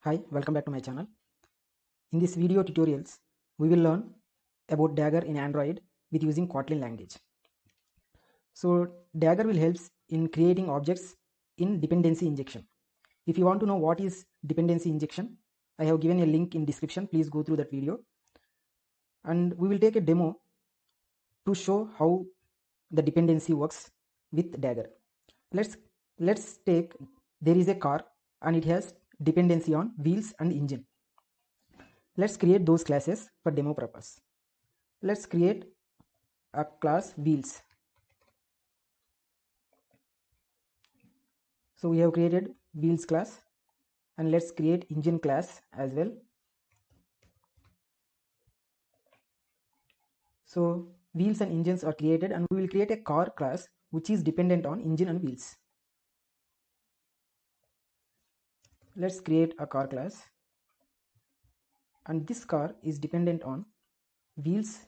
Hi, welcome back to my channel. In this video tutorials, we will learn about Dagger in Android with using Kotlin language. So Dagger will help in creating objects in dependency injection. If you want to know what is dependency injection, I have given a link in description. Please go through that video. And we will take a demo to show how the dependency works with Dagger. Let's take, there is a car and it has dependency on wheels and engine. Let's create those classes for demo purpose. Let's create a class wheels. So we have created wheels class, and let's create engine class as well. So wheels and engines are created, and we will create a car class which is dependent on engine and wheels. Let's create a car class, and this car is dependent on wheels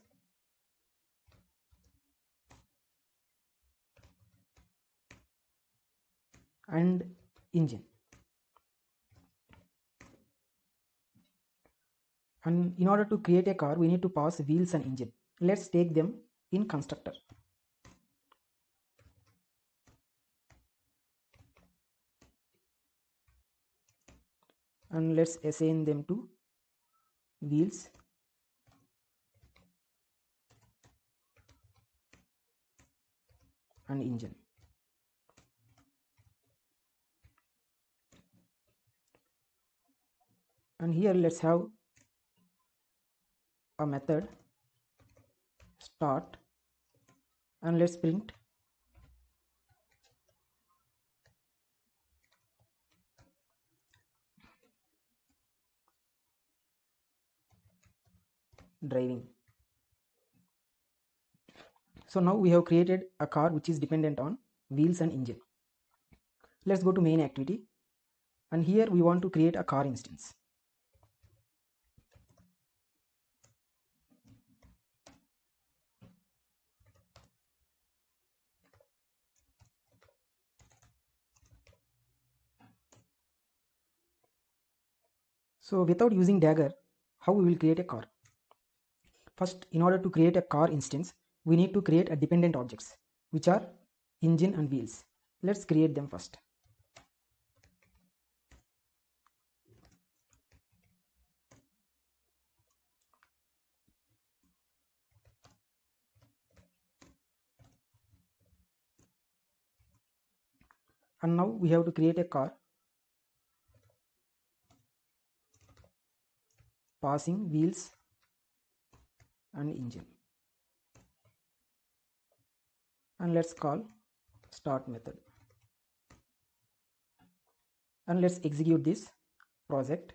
and engine. And in order to create a car, we need to pass wheels and engine. Let's take them in constructor. And let's assign them to wheels and engine. And here let's have a method start, and let's print driving. So now we have created a car which is dependent on wheels and engine. Let's go to main activity, and here we want to create a car instance. So without using Dagger, how we will create a car? First, in order to create a car instance, we need to create a dependent objects which are engine and wheels. Let's create them first. And now we have to create a car passing wheels and engine. And let's call start method. And let's execute this project.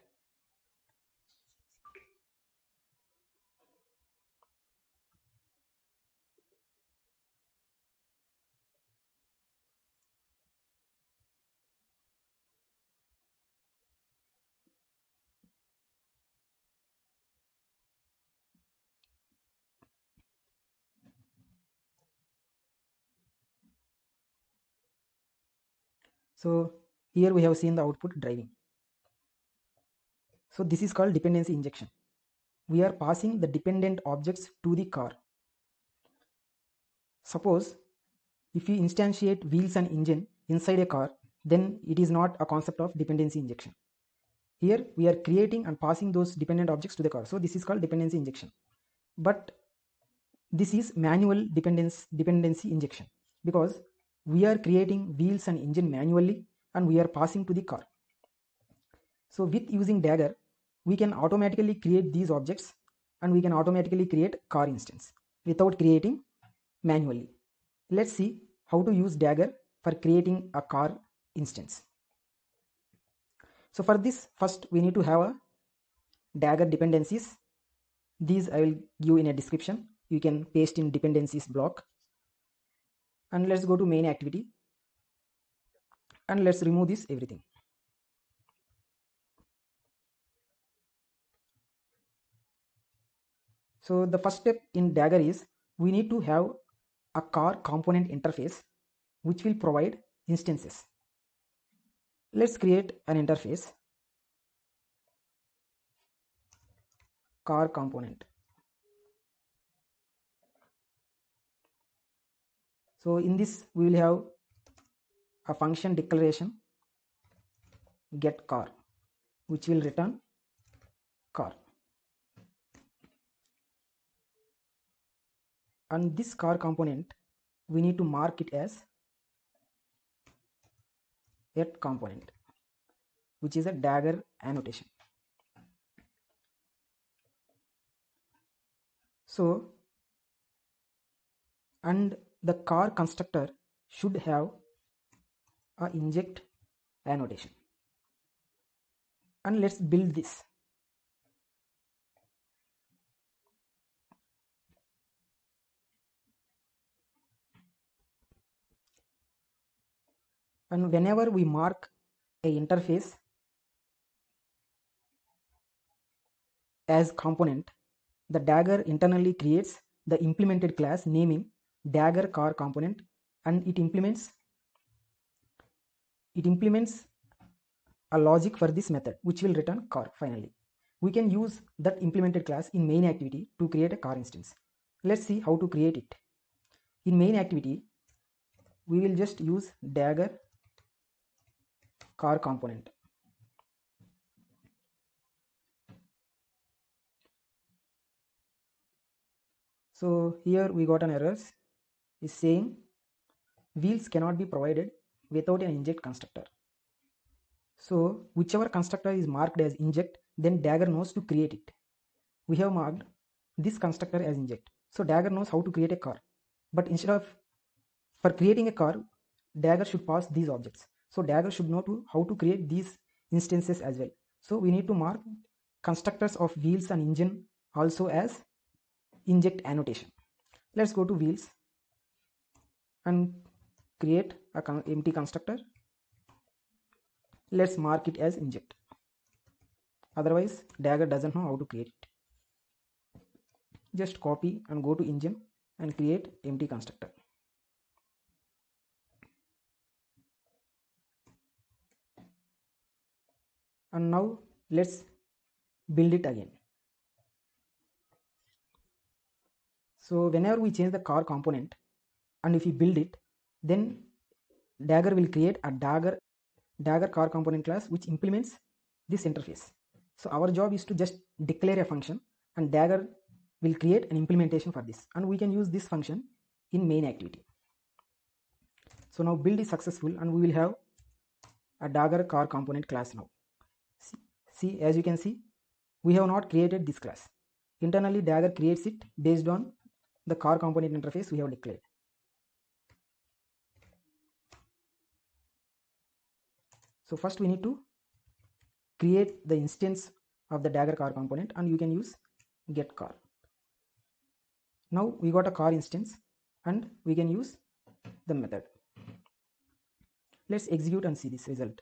So here we have seen the output driving. So this is called dependency injection. We are passing the dependent objects to the car. Suppose if you instantiate wheels and engine inside a car, then it is not a concept of dependency injection. Here we are creating and passing those dependent objects to the car. So this is called dependency injection. But this is manual dependency injection, because we are creating wheels and engine manually and we are passing to the car. So with using Dagger, we can automatically create these objects and we can automatically create car instance without creating manually. Let's see how to use Dagger for creating a car instance. So for this, first we need to have a Dagger dependencies. These I will give in a description. You can paste in dependencies block. And let's go to main activity and let's remove this everything. So the first step in Dagger is we need to have a car component interface which will provide instances. Let's create an interface. car component. So in this we will have a function declaration get car, which will return car, and this car component we need to mark it as yet component, which is a dagger annotation. So, and the car constructor should have a inject annotation, and let's build this. And whenever we mark a interface as component, the Dagger internally creates the implemented class naming Dagger car component, and it implements a logic for this method which will return car finally. We can use that implemented class in main activity to create a car instance. Let's see how to create it. In main activity, we will just use Dagger car component. So here we got an error is saying wheels cannot be provided without an inject constructor. So whichever constructor is marked as inject, then Dagger knows to create it. We have marked this constructor as inject. So Dagger knows how to create a car. But instead of, for creating a car, Dagger should pass these objects. So Dagger should know how to create these instances as well. So we need to mark constructors of wheels and engine also as inject annotation. Let's go to wheels and create an empty constructor. Let's mark it as inject. Otherwise, Dagger doesn't know how to create it. Just copy and go to engine and create empty constructor. And now let's build it again. So whenever we change the car component and if we build it, then Dagger will create a Dagger car component class which implements this interface. So our job is to just declare a function, and Dagger will create an implementation for this, and we can use this function in main activity. So now build is successful and we will have a Dagger car component class now. See, as you can see, we have not created this class. Internally Dagger creates it based on the car component interface we have declared. So first we need to create the instance of the Dagger car component, and you can use get car. Now we got a car instance and we can use the method. Let's execute and see this result.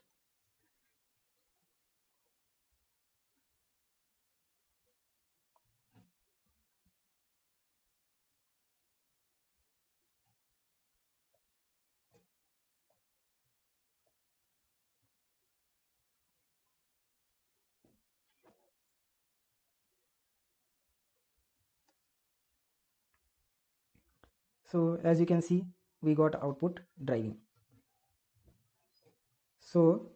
So as you can see, we got output driving. So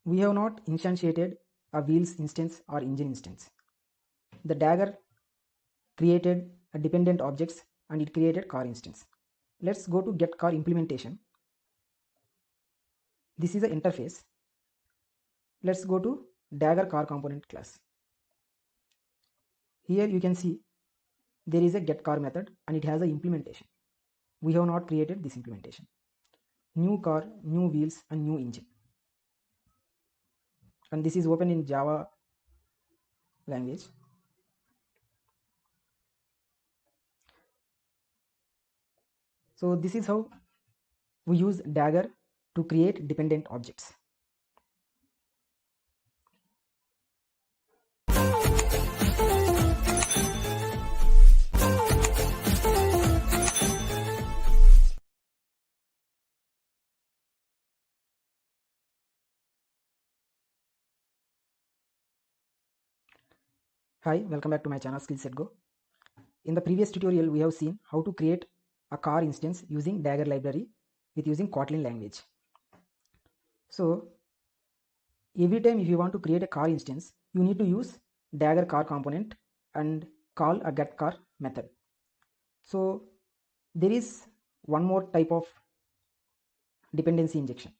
we have not instantiated a wheels instance or engine instance. The Dagger created a dependent objects and it created car instance. Let's go to get car implementation. This is the interface. Let's go to Dagger car component class. Here you can see there is a get car method and it has an implementation. We have not created this implementation. New car, new wheels and new engine. And this is open in Java language. So this is how we use Dagger to create dependent objects. Hi, welcome back to my channel Skillset Go. In the previous tutorial, we have seen how to create a car instance using Dagger library with using Kotlin language. So every time if you want to create a car instance, you need to use Dagger car component and call a get car method. So there is one more type of dependency injection.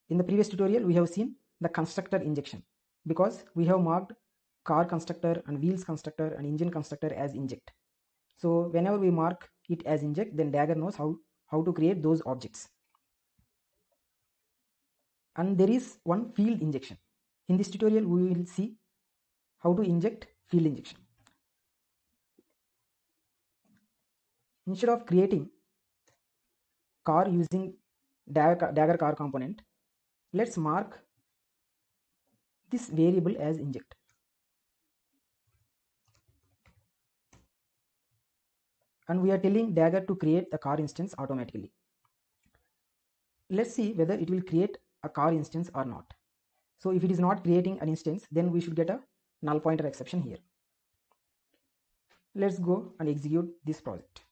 In the previous tutorial, we have seen the constructor injection because we have marked car constructor and wheels constructor and engine constructor as inject. So whenever we mark it as inject, then Dagger knows how to create those objects. And there is one field injection. In this tutorial, we will see how to inject field injection. Instead of creating car using Dagger car component, let's mark this variable as inject. And we are telling Dagger to create the car instance automatically. Let's see whether it will create a car instance or not. So if it is not creating an instance, then we should get a null pointer exception here. Let's go and execute this project.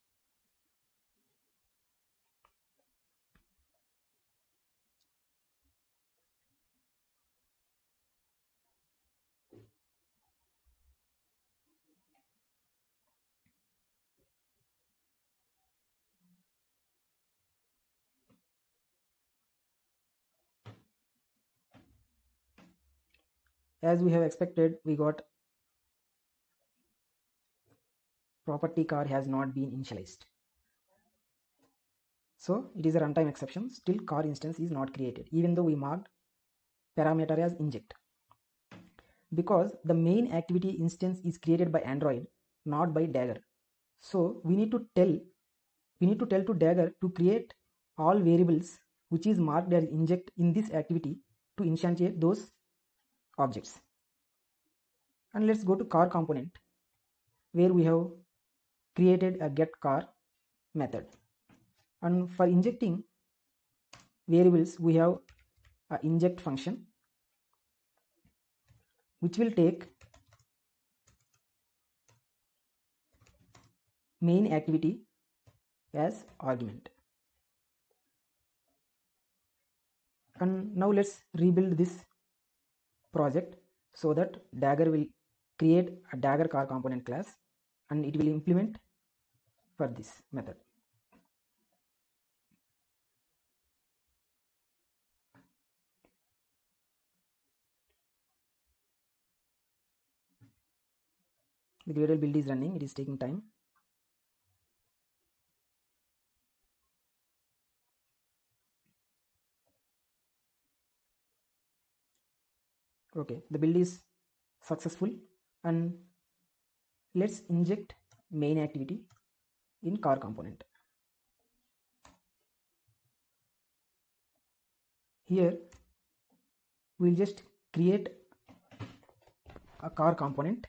As we have expected, we got property car has not been initialized. So it is a runtime exception. Still car instance is not created even though we marked parameter as inject, because the main activity instance is created by Android, not by Dagger. So we need to tell to Dagger to create all variables which is marked as inject in this activity to instantiate those objects. And let's go to car component where we have created a get car method. And for injecting variables, we have a inject function which will take main activity as argument. And now let's rebuild this project so that Dagger will create a Dagger car component class and it will implement for this method. The Gradle build is running, it is taking time. Okay, the build is successful, and let's inject main activity in car component. Here we'll just create a car component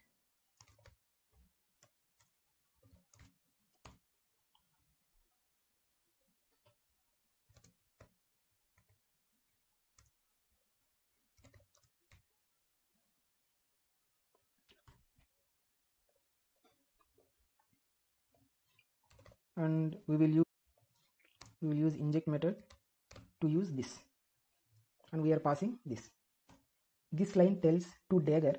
and we will use inject method to use this, and we are passing this. This line tells to Dagger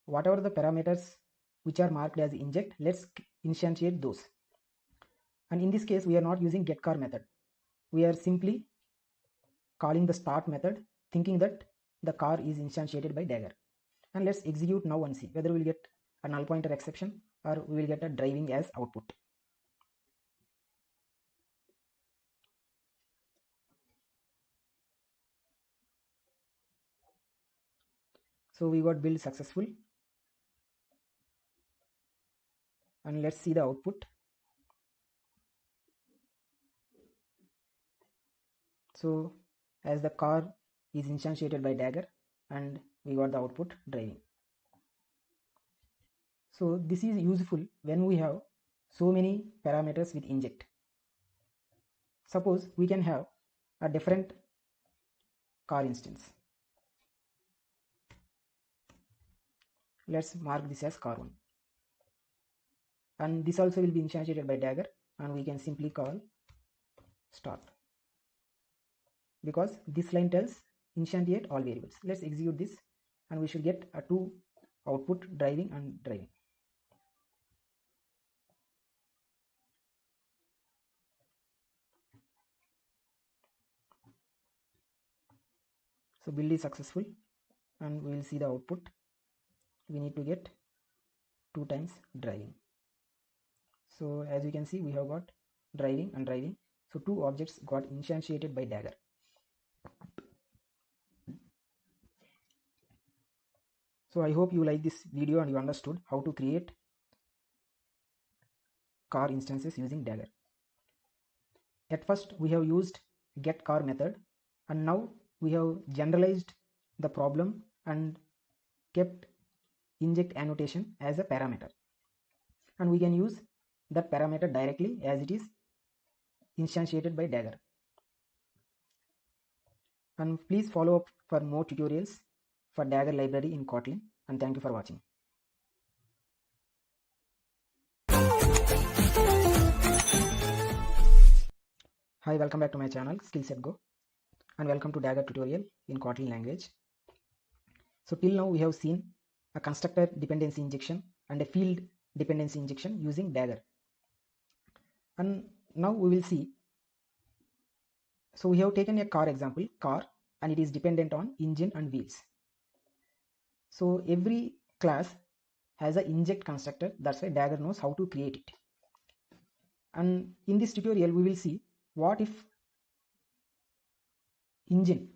whatever the parameters which are marked as inject, let's instantiate those. And in this case, we are not using getCar method. We are simply calling the start method, thinking that the car is instantiated by Dagger. And let's execute now and see whether we will get a null pointer exception or we will get a driving as output. So we got build successful, and let's see the output. So as the car is instantiated by Dagger, and we got the output driving. So this is useful when we have so many parameters with inject. Suppose we can have a different car instance. Let's mark this as car1, and this also will be instantiated by Dagger, and we can simply call start, because this line tells instantiate all variables. Let's execute this, and we should get a two output, driving and driving. So build is successful, and we will see the output. We need to get 2 times driving. So as you can see, we have got driving and driving. So 2 objects got instantiated by Dagger. So I hope you like this video and you understood how to create car instances using Dagger. At first we have used getCar method, and now we have generalized the problem and kept inject annotation as a parameter, and we can use that parameter directly as it is instantiated by Dagger. And please follow up for more tutorials for Dagger library in Kotlin, and thank you for watching. Hi, welcome back to my channel Skillset Go, and welcome to Dagger tutorial in Kotlin language. So till now we have seen a constructor dependency injection and a field dependency injection using Dagger, and now we will see. So we have taken a car example, car, and it is dependent on engine and wheels. So every class has an inject constructor, that's why Dagger knows how to create it. And in this tutorial we will see what if engine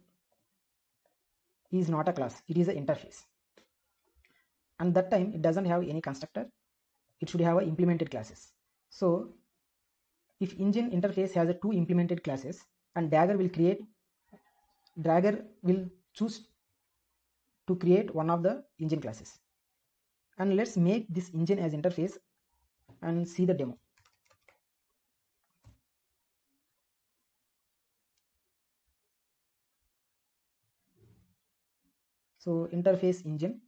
is not a class, it is an interface, and that time it doesn't have any constructor, it should have a implemented classes. So if engine interface has a 2 implemented classes, and Dagger will choose to create one of the engine classes. And let's make this engine as interface and see the demo. So interface engine,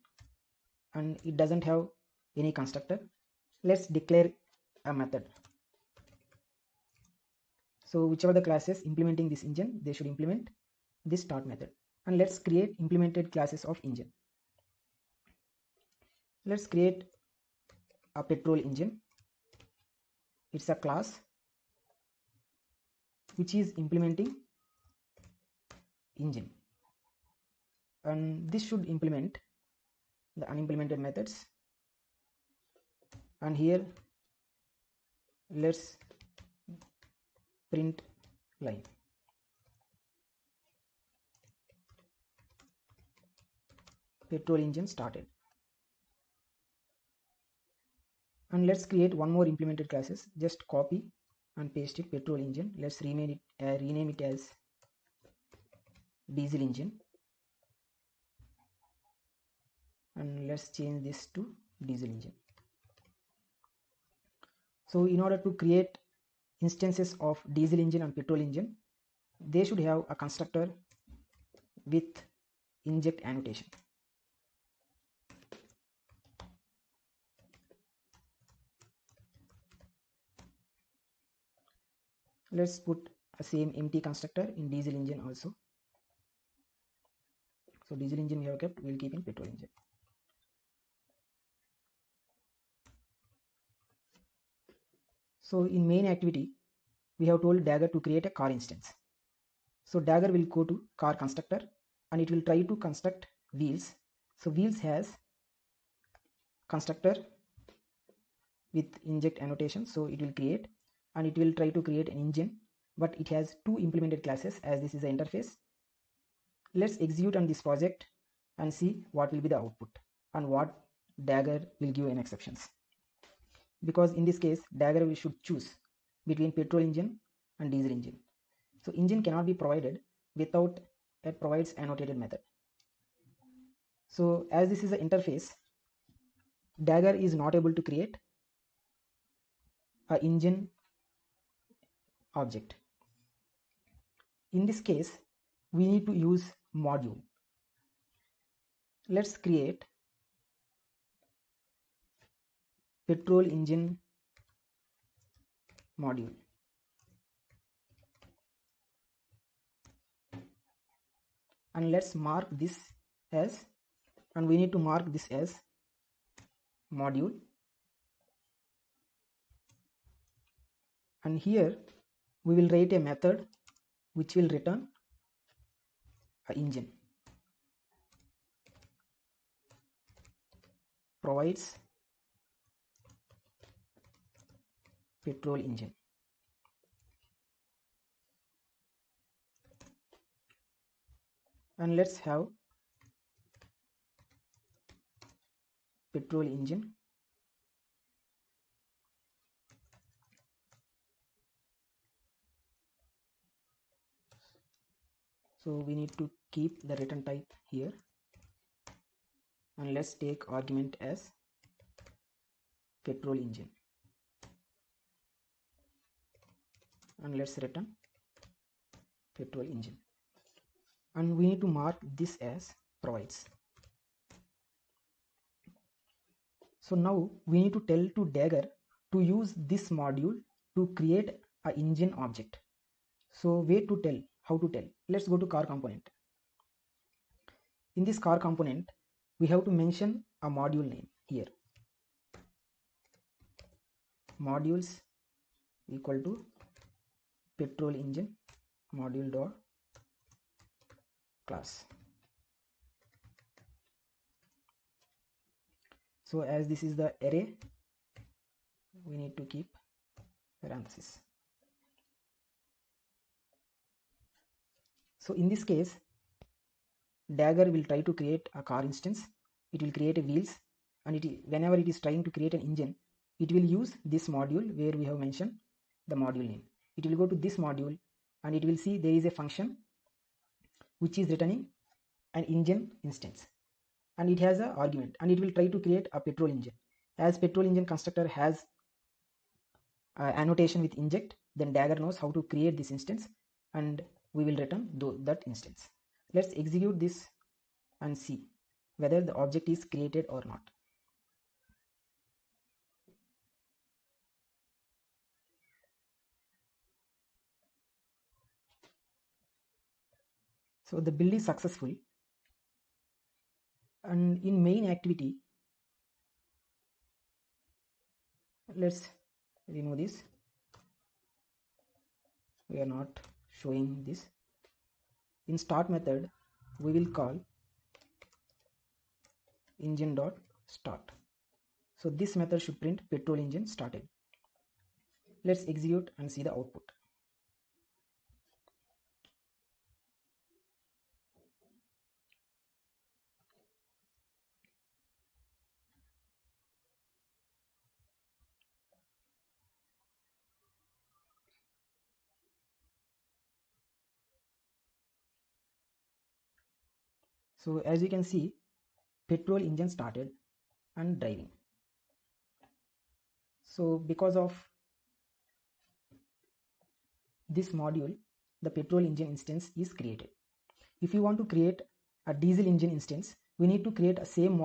and it doesn't have any constructor. Let's declare a method. So whichever the classes implementing this engine, they should implement this start method. And let's create implemented classes of engine. Let's create a petrol engine. It's a class which is implementing engine, and this should implement the unimplemented methods. And here let's print line. Petrol engine started. And let's create one more implemented classes. Just copy and paste it, petrol engine. Let's rename it as diesel engine, and let's change this to diesel engine. So in order to create instances of diesel engine and petrol engine, they should have a constructor with inject annotation. Let's put a same empty constructor in diesel engine also. So diesel engine we have kept, we'll keep in petrol engine. So in main activity, we have told Dagger to create a car instance. So Dagger will go to car constructor, and it will try to construct wheels. So wheels has constructor with inject annotation, so it will create, and it will try to create an engine, but it has 2 implemented classes as this is an interface. Let's execute on this project and see what will be the output and what Dagger will give in exceptions. Because in this case Dagger we should choose between petrol engine and diesel engine. So engine cannot be provided without a provides annotated method. So as this is an interface, Dagger is not able to create a engine object. In this case we need to use module. Let's create petrol engine module, and let's mark this as, and we need to mark this as module, and here we will write a method which will return a engine, provides petrol engine. And let's have petrol engine so we need to keep the return type here, and let's take argument as petrol engine, and let's return petrol engine, and we need to mark this as provides. So now we need to tell to Dagger to use this module to create a engine object. So where to tell, how to tell, let's go to car component. In this car component we have to mention a module name here, modules equal to petrol engine module dot class. So as this is the array, we need to keep parenthesis. So in this case Dagger will try to create a car instance, it will create a wheels, and whenever it is trying to create an engine, it will use this module where we have mentioned the module name. It will go to this module and it will see there is a function which is returning an engine instance, and it has an argument, and it will try to create a petrol engine. As petrol engine constructor has annotation with inject, then Dagger knows how to create this instance and we will return that instance. Let's execute this and see whether the object is created or not. So the build is successful, and in main activity let's remove this, we are not showing this. In start method we will call engine dot start. So this method should print petrol engine started. Let's execute and see the output. So as you can see, petrol engine started and driving. So because of this module, the petrol engine instance is created. If you want to create a diesel engine instance, we need to create a same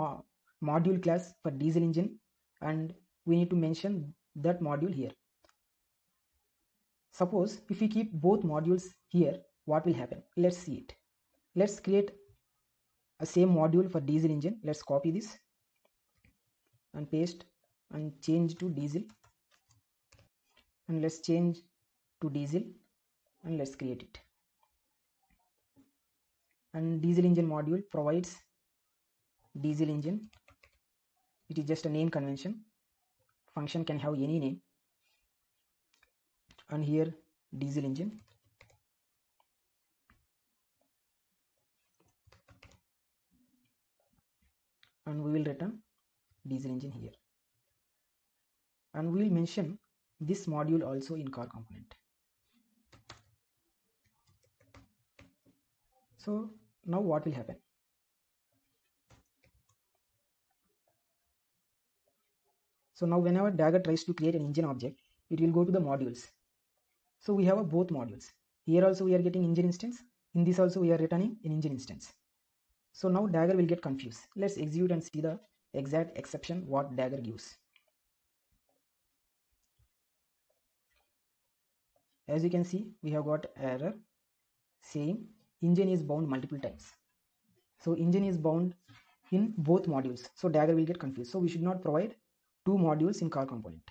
module class for diesel engine, and we need to mention that module here. Suppose if we keep both modules here, what will happen? Let's see it. Let's create a same module for diesel engine. Let's copy this and paste and change to diesel, and let's change to diesel and let's create it. And diesel engine module provides diesel engine. It is just a name convention. Function can have any name, and here diesel engine, and we will return diesel engine here, and we will mention this module also in car component. So now what will happen? So now whenever Dagger tries to create an engine object, it will go to the modules. So we have both modules. Here also we are getting engine instance, in this also we are returning an engine instance. So now Dagger will get confused. Let's execute and see the exact exception what Dagger gives. as you can see, we have got error saying engine is bound multiple times. So engine is bound in both modules, so Dagger will get confused. So we should not provide two modules in car component.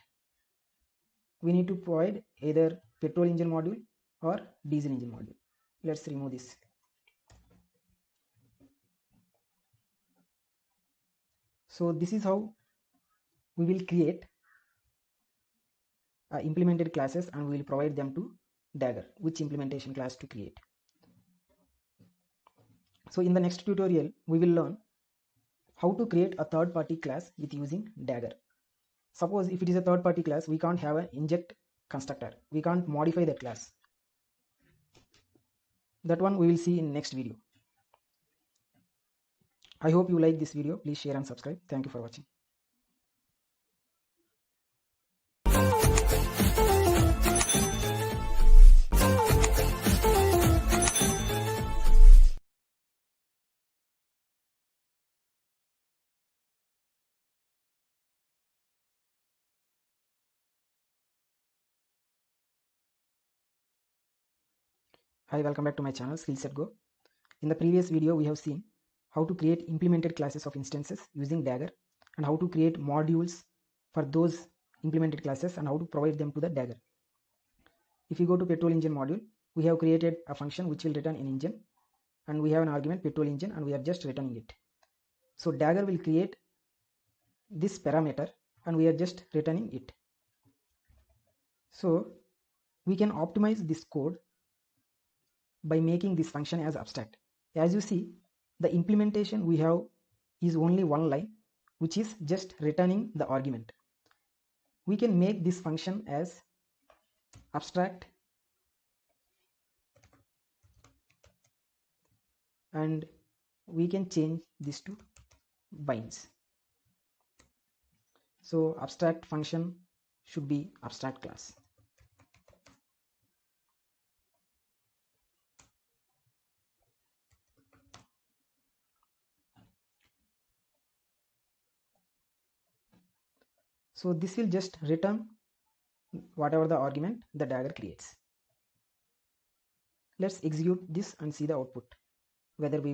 We need to provide either petrol engine module or diesel engine module. Let's remove this. So this is how we will create implemented classes, and we will provide them to Dagger, which implementation class to create. So in the next tutorial, we will learn how to create a third-party class with using Dagger. Suppose if it is a third-party class, we can't have an inject constructor. We can't modify that class. That one we will see in next video. I hope you like this video. Please share and subscribe. Thank you for watching. Hi, welcome back to my channel Skill Set Go. In the previous video, we have seen how to create implemented classes of instances using Dagger, and how to create modules for those implemented classes and how to provide them to the Dagger. If you go to petrol engine module, we have created a function which will return an engine, and we have an argument petrol engine, and we are just returning it. So Dagger will create this parameter and we are just returning it. So we can optimize this code by making this function as abstract. As you see, the implementation we have is only one line, which is just returning the argument. We can make this function as abstract, and we can change this to binds. So abstract function should be abstract class. So this will just return whatever the argument the Dagger creates. Let's execute this and see the output, whether we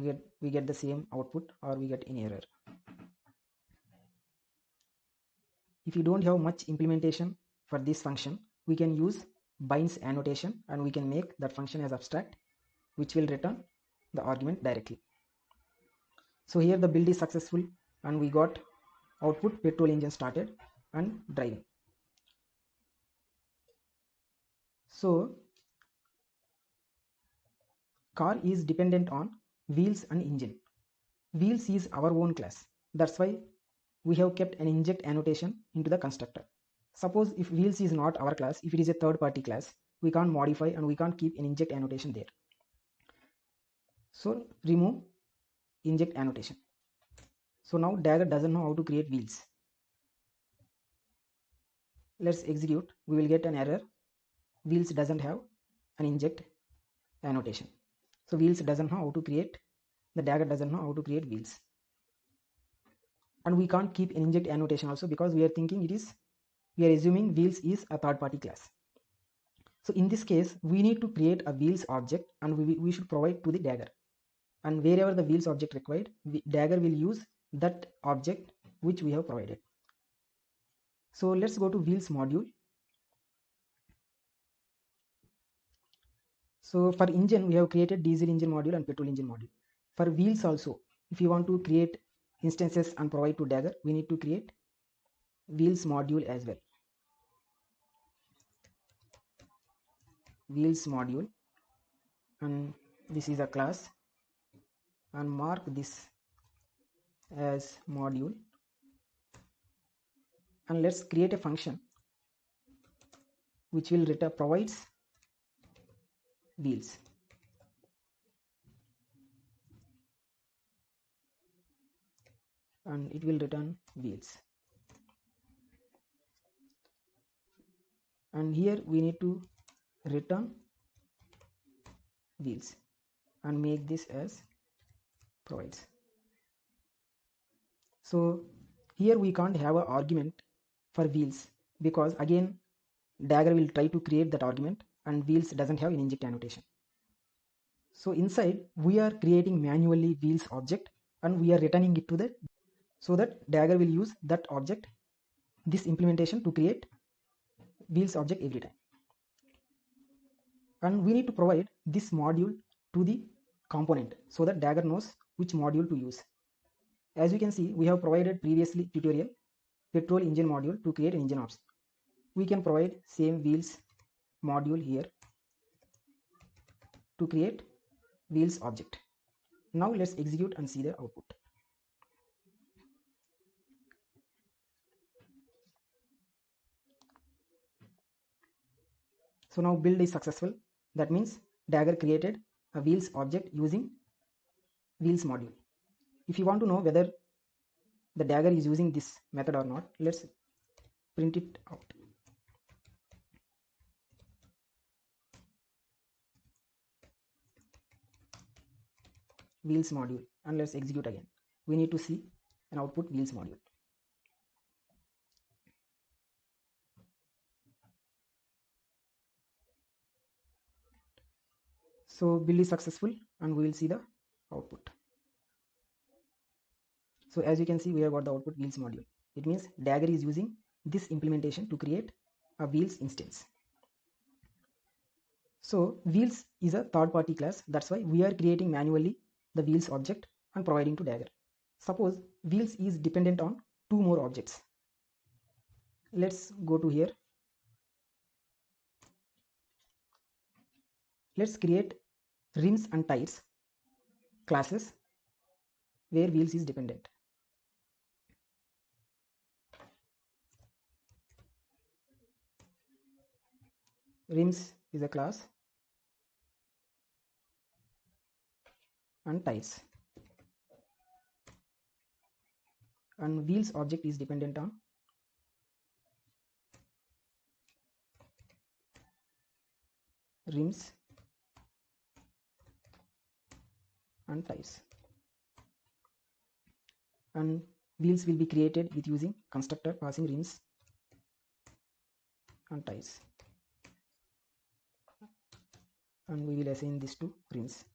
get the same output or we get any error. If you don't have much implementation for this function, we can use binds annotation, and we can make that function as abstract, which will return the argument directly. So here the build is successful, and we got output petrol engine started and driving. So car is dependent on wheels and engine. Wheels is our own class. That's why we have kept an inject annotation into the constructor. Suppose if wheels is not our class, if it is a third-party class, we can't modify and we can't keep an inject annotation there. So remove inject annotation. So now Dagger doesn't know how to create wheels. Let's execute. We will get an error. Wheels doesn't have an inject annotation. So wheels doesn't know how to create, the Dagger doesn't know how to create wheels. And we can't keep an inject annotation also, because we are thinking we are assuming wheels is a third-party class. So in this case, we need to create a wheels object, and we should provide to the Dagger. And wherever the wheels object required, Dagger will use that object which we have provided. So let's go to wheels module. So for engine, we have created diesel engine module and petrol engine module. For wheels also, if you want to create instances and provide to Dagger, we need to create wheels module as well. Wheels module, and this is a class, and mark this as module, and let's create a function which will return provides wheels. And it will return wheels. And here we need to return wheels and make this as provides. So here we can't have an argument for wheels, because again Dagger will try to create that argument and wheels doesn't have an inject annotation. So inside we are creating manually wheels object and we are returning it to the, so that Dagger will use that object, this implementation, to create wheels object every time. And we need to provide this module to the component so that Dagger knows which module to use. As you can see, we have provided previously tutorial petrol engine module to create an engine object. We can provide same wheels module here to create wheels object. Now let's execute and see the output. So now build is successful. That means Dagger created a wheels object using wheels module. If you want to know whether the Dagger is using this method or not, let's print it out. Wheels module, and let's execute again. We need to see an output wheels module. So build is successful and we will see the output. So as you can see, we have got the output wheels module. It means Dagger is using this implementation to create a wheels instance. So wheels is a third-party class. That's why we are creating manually the wheels object and providing to Dagger. Suppose wheels is dependent on two more objects. Let's go to here. Let's create rims and tires classes where wheels is dependent. Rims is a class and tires, and wheels object is dependent on rims and tires, and wheels will be created with using constructor passing rims and tires, and we will assign this to rims.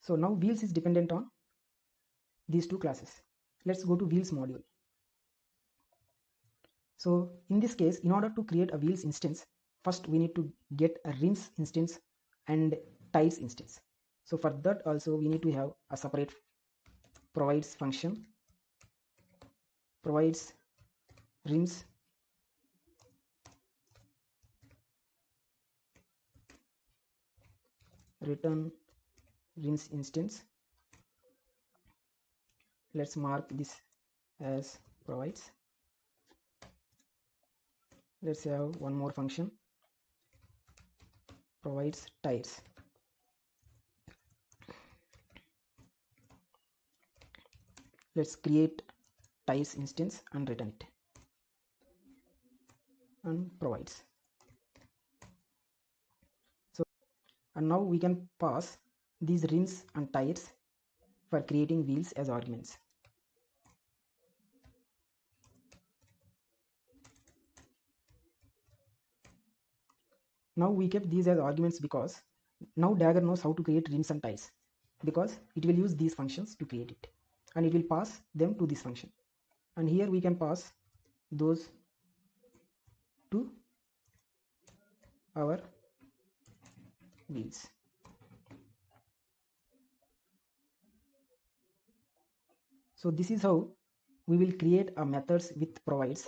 So now wheels is dependent on these two classes. Let's go to wheels module. So in this case, in order to create a wheels instance, first we need to get a rims instance and tires instance. So for that also we need to have a separate provides function, provides rims return rims instance. Let's mark this as provides. Let's have one more function, provides tires. Let's create tires instance and return it, and provides. So, and now we can pass these rims and tires for creating wheels as arguments. Now we kept these as arguments because now Dagger knows how to create rims and tires, because it will use these functions to create it, and it will pass them to this function, and here we can pass those to our wheels. So this is how we will create a methods with provides,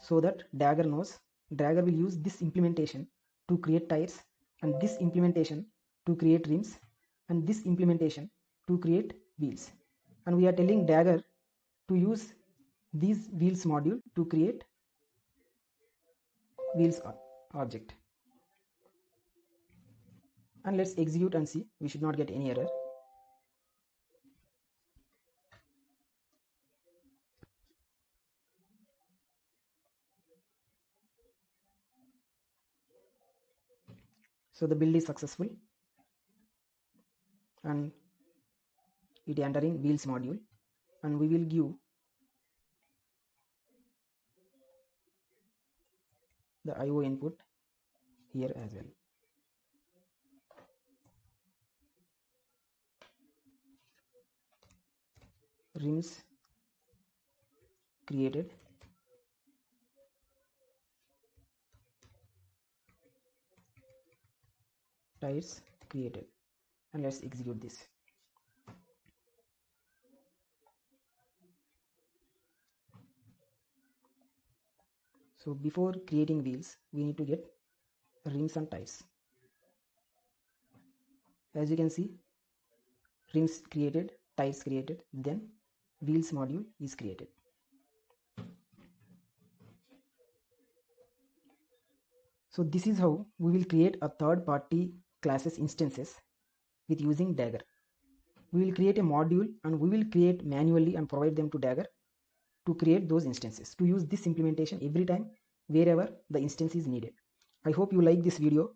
so that Dagger knows. Dagger will use this implementation to create tires, and this implementation to create rims, and this implementation to create wheels, and we are telling Dagger to use these wheels module to create wheels object. And let's execute and see. We should not get any error. So the build is successful, and it entering wheels module, and we will give the IO input here as well. Rims created, tires created, and let's execute this. So before creating wheels, we need to get rims and tires. As you can see, rims created, tires created, then wheels module is created. So this is how we will create a third-party classes instances with using Dagger. We will create a module and we will create manually and provide them to Dagger to create those instances, to use this implementation every time wherever the instance is needed. I hope you like this video.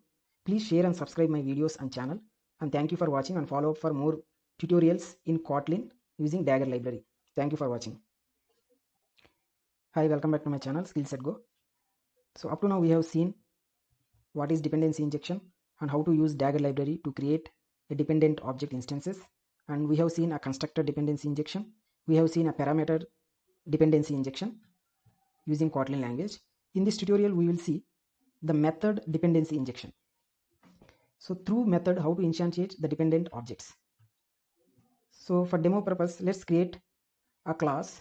Please share and subscribe my videos and channel, and thank you for watching, and follow up for more tutorials in Kotlin using Dagger library. Thank you for watching. Hi, welcome back to my channel Skills at Go. So up to now we have seen what is dependency injection and how to use Dagger library to create a dependent object instances, and we have seen a constructor dependency injection. We have seen a parameter dependency injection using Kotlin language. In this tutorial we will see the method dependency injection. So through method, how to instantiate the dependent objects. So for demo purpose, let's create a class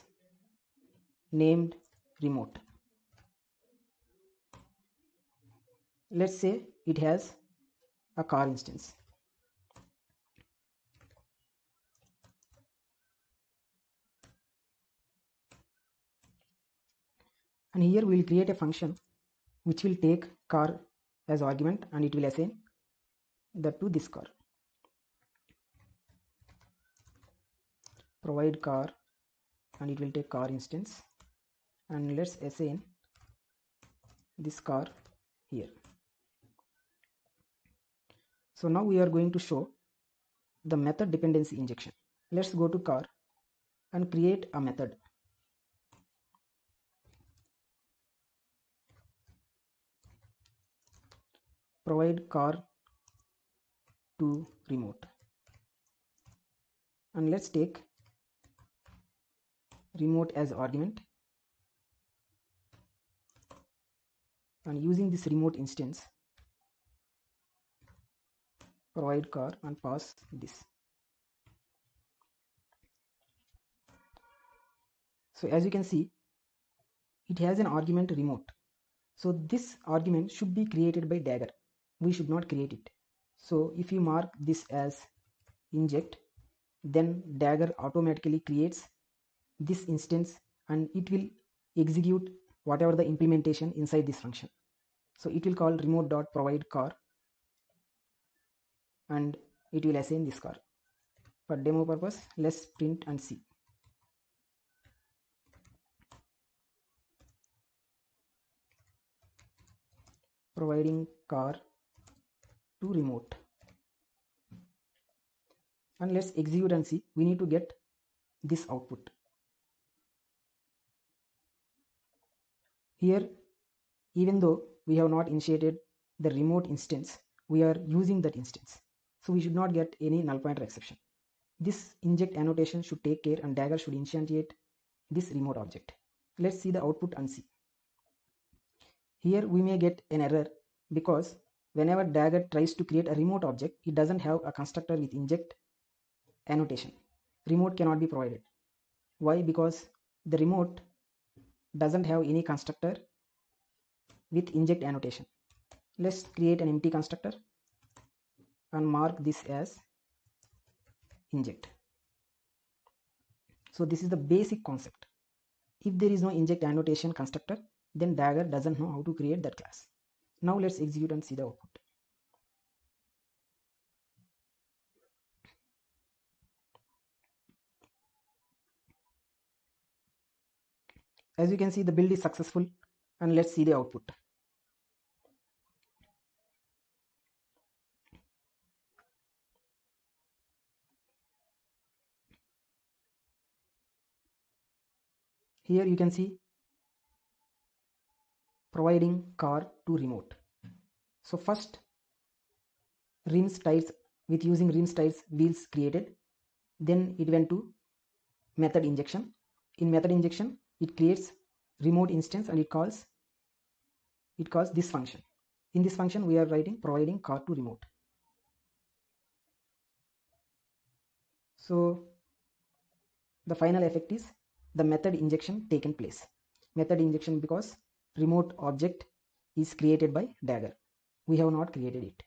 named remote. Let's say it has a car instance. And here we will create a function which will take car as argument, and it will assign that to this car. Provide car, and it will take car instance, and let's assign this car here. So now we are going to show the method dependency injection. Let's go to car and create a method. Provide car to remote, and let's take remote as argument, and using this remote instance provide car and pass this. So as you can see, it has an argument remote. So this argument should be created by Dagger. We should not create it. So if you mark this as inject, then Dagger automatically creates this instance and it will execute whatever the implementation inside this function. So it will call remote.provide car and it will assign this car. For demo purpose, let's print and see. Providing car to remote, and let's execute and see. We need to get this output. Here, even though we have not initiated the remote instance, we are using that instance, so we should not get any null pointer exception. This inject annotation should take care, and Dagger should instantiate this remote object. Let's see the output and see. Here we may get an error because whenever Dagger tries to create a remote object, it doesn't have a constructor with inject annotation. Remote cannot be provided. Why? Because the remote doesn't have any constructor with inject annotation. Let's create an empty constructor and mark this as inject. So this is the basic concept. If there is no inject annotation constructor, then Dagger doesn't know how to create that class. Now let's execute and see the output. As you can see, the build is successful, and let's see the output. Here you can see providing car to remote. So first rims tires, with using rims tires wheels created, then it went to method injection. In method injection it creates remote instance and it calls this function. In this function we are writing providing car to remote. So the final effect is the method injection taken place. Method injection because remote object is created by Dagger. We have not created it.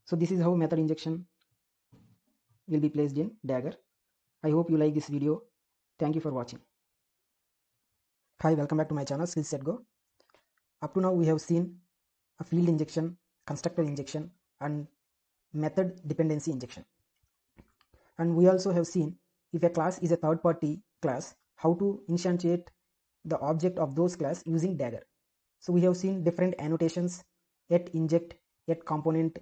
So this is how method injection will be placed in Dagger. I hope you like this video. Thank you for watching. Hi, welcome back to my channel Skills Set Go. Up to now we have seen a field injection, constructor injection and method dependency injection. And we also have seen if a class is a third party class, how to instantiate the object of those class using Dagger. So we have seen different annotations at inject, at component,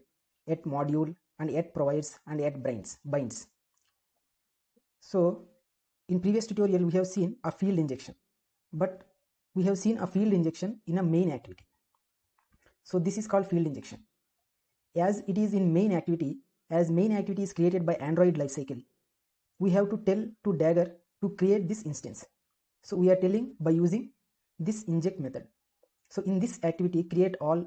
at module and at provides and at binds. So in previous tutorial we have seen a field injection, but we have seen a field injection in a main activity. So this is called field injection. As it is in main activity, as main activity is created by Android lifecycle, we have to tell to Dagger to create this instance. So we are telling by using this inject method. So in this activity create all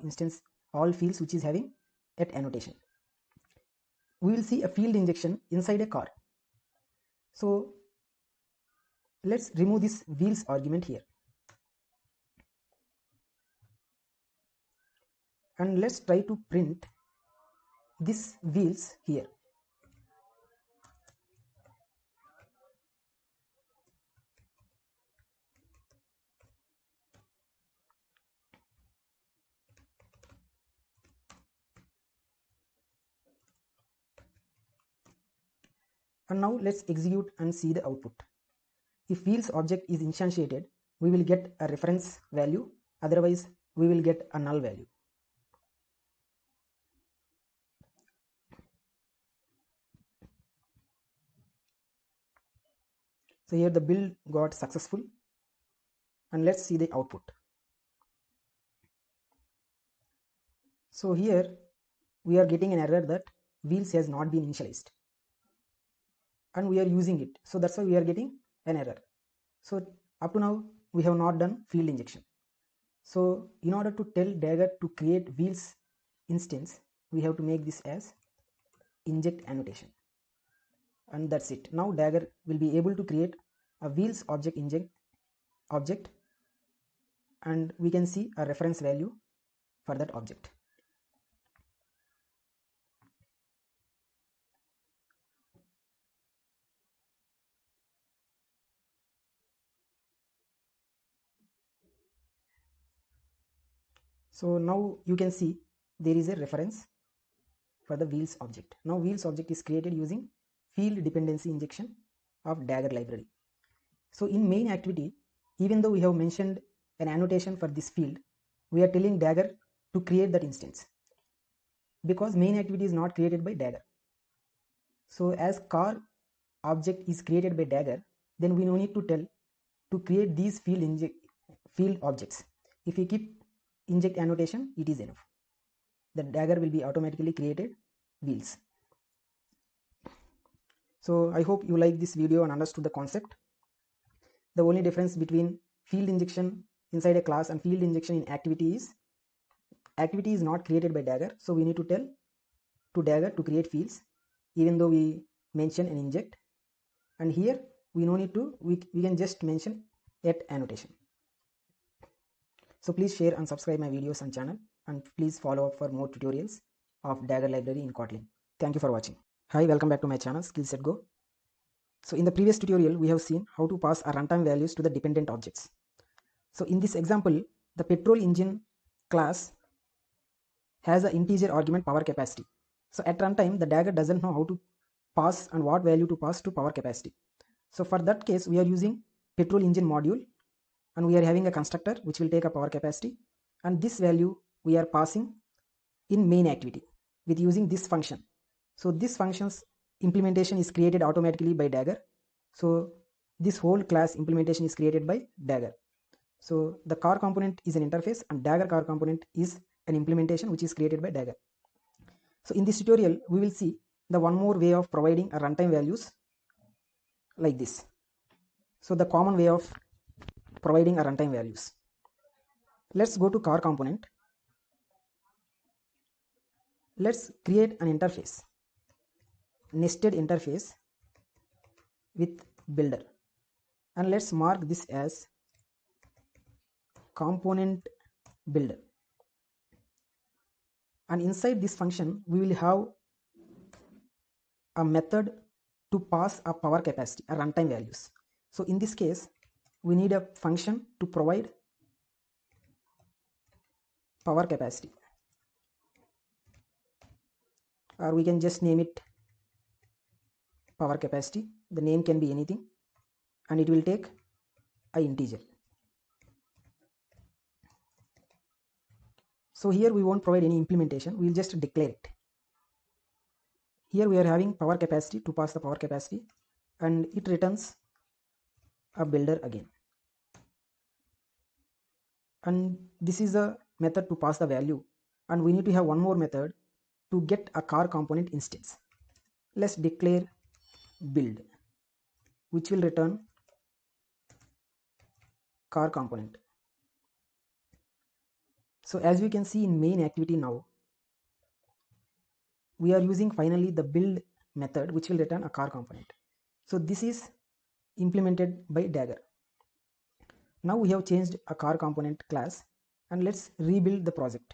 fields which is having at annotation. We will see a field injection inside a car. So let's remove this wheels argument here. And let's try to print this wheels here. And now let's execute and see the output. If wheels object is instantiated, we will get a reference value, otherwise we will get a null value. So here the build got successful and let's see the output. So here we are getting an error that wheels has not been initialized and we are using it, so that's why we are getting an error. So up to now we have not done field injection. So in order to tell Dagger to create wheels instance, we have to make this as inject annotation, and that's it. Now Dagger will be able to create a wheels object inject object and we can see a reference value for that object. So now you can see there is a reference for the wheels object. Now wheels object is created using field dependency injection of Dagger library. So in main activity, even though we have mentioned an annotation for this field, we are telling Dagger to create that instance because main activity is not created by Dagger. So as car object is created by Dagger, then we no need to tell to create these field objects. If we keep inject annotation, it is enough. The Dagger will be automatically created wheels. So I hope you like this video and understood the concept. The only difference between field injection inside a class and field injection in activity is not created by Dagger, so we need to tell to Dagger to create fields even though we mention an inject, and here we no need to, we can just mention at annotation. So please share and subscribe my videos and channel, and please follow up for more tutorials of Dagger library in Kotlin. Thank you for watching. Hi, welcome back to my channel Skills Set Go. So in the previous tutorial we have seen how to pass our runtime values to the dependent objects. So in this example, the petrol engine class has an integer argument power capacity. So at runtime the Dagger doesn't know how to pass and what value to pass to power capacity. So for that case we are using petrol engine module and we are having a constructor which will take a power capacity, and this value we are passing in main activity with using this function. So this function's implementation is created automatically by Dagger. So this whole class implementation is created by Dagger. So the car component is an interface and Dagger car component is an implementation which is created by Dagger. So in this tutorial we will see the one more way of providing a runtime values like this. So the common way of providing a runtime values. Let's go to car component. Let's create an interface, nested interface with builder, and let's mark this as component builder. And inside this function we will have a method to pass a power capacity, a runtime values. So in this case we need a function to provide power capacity, or we can just name it power capacity. The name can be anything and it will take a integer. So here we won't provide any implementation, we will just declare it. Here we are having power capacity to pass the power capacity, and it returns a builder again. And this is a method to pass the value, and we need to have one more method to get a car component instance. Let's declare build, which will return car component. So as we can see in main activity now, we are using finally the build method which will return a car component. So this is implemented by Dagger. Now we have changed a car component class, and let's rebuild the project.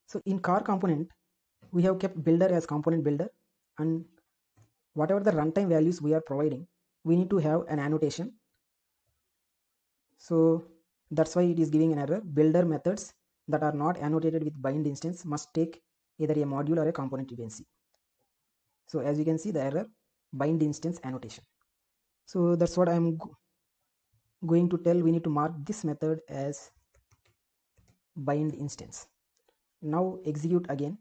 So in car component we have kept builder as component builder, and whatever the runtime values we are providing, we need to have an annotation. So that's why it is giving an error. Builder methods that are not annotated with bind instance must take either a module or a component dependency. So as you can see the error, bind instance annotation. So that's what I'm going to tell. We need to mark this method as bind instance. Now execute again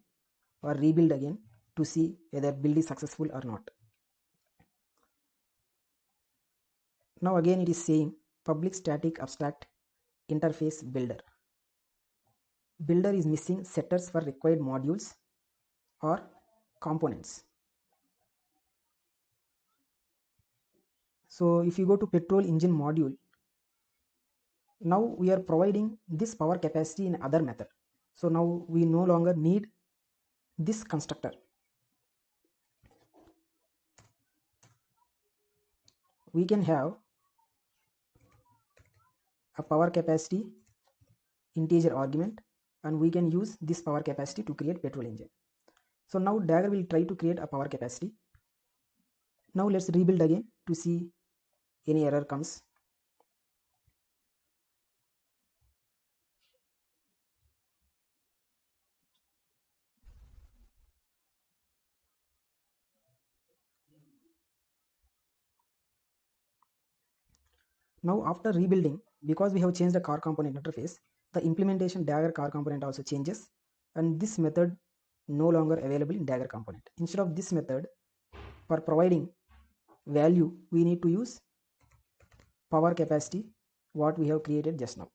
or rebuild again to see whether build is successful or not. Now again it is saying public static abstract interface builder. Builder is missing setters for required modules or components. So if you go to petrol engine module, now we are providing this power capacity in other method. So now we no longer need this constructor. We can have a power capacity integer argument, and we can use this power capacity to create petrol engine. So now Dagger will try to create a power capacity. Now let's rebuild again to see any error comes. Now after rebuilding, because we have changed the car component interface, the implementation Dagger car component also changes, and this method no longer available in Dagger component. Instead of this method, for providing value we need to use power capacity what we have created just now.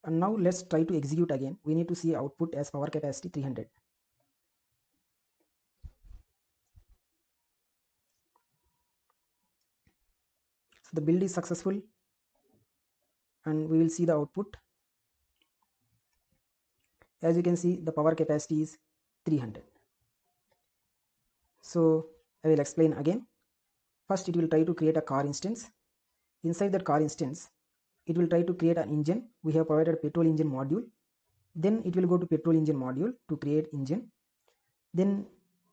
And now let's try to execute again. We need to see output as power capacity 300. So the build is successful and we will see the output. As you can see, the power capacity is 300. So I will explain again. First it will try to create a car instance. Inside that car instance it will try to create an engine. We have provided a petrol engine module. Then it will go to petrol engine module to create engine. Then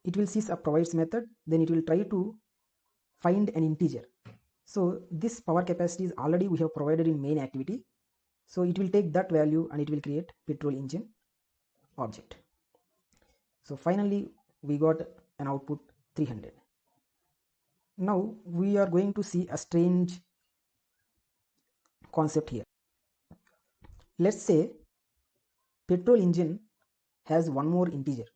it will seize a provides method. Then it will try to find an integer. So this power capacity is already we have provided in main activity. So it will take that value and it will create petrol engine object. So finally we got an output 300. Now we are going to see a strange concept here. Let's say petrol engine has one more integer.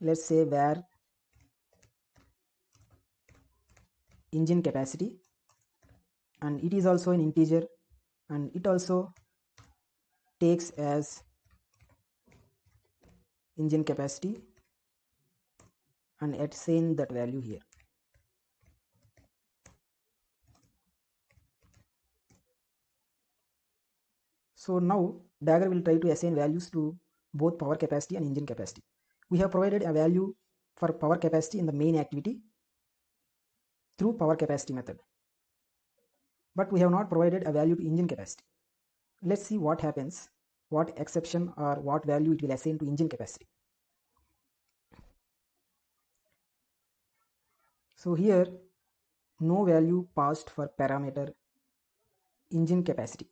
Let's say where engine capacity, and it is also an integer, and it also takes as engine capacity and assign that value here. So now Dagger will try to assign values to both power capacity and engine capacity. We have provided a value for power capacity in the main activity through power capacity method, but we have not provided a value to engine capacity. Let's see what happens, what exception or what value it will assign to engine capacity. So here no value passed for parameter engine capacity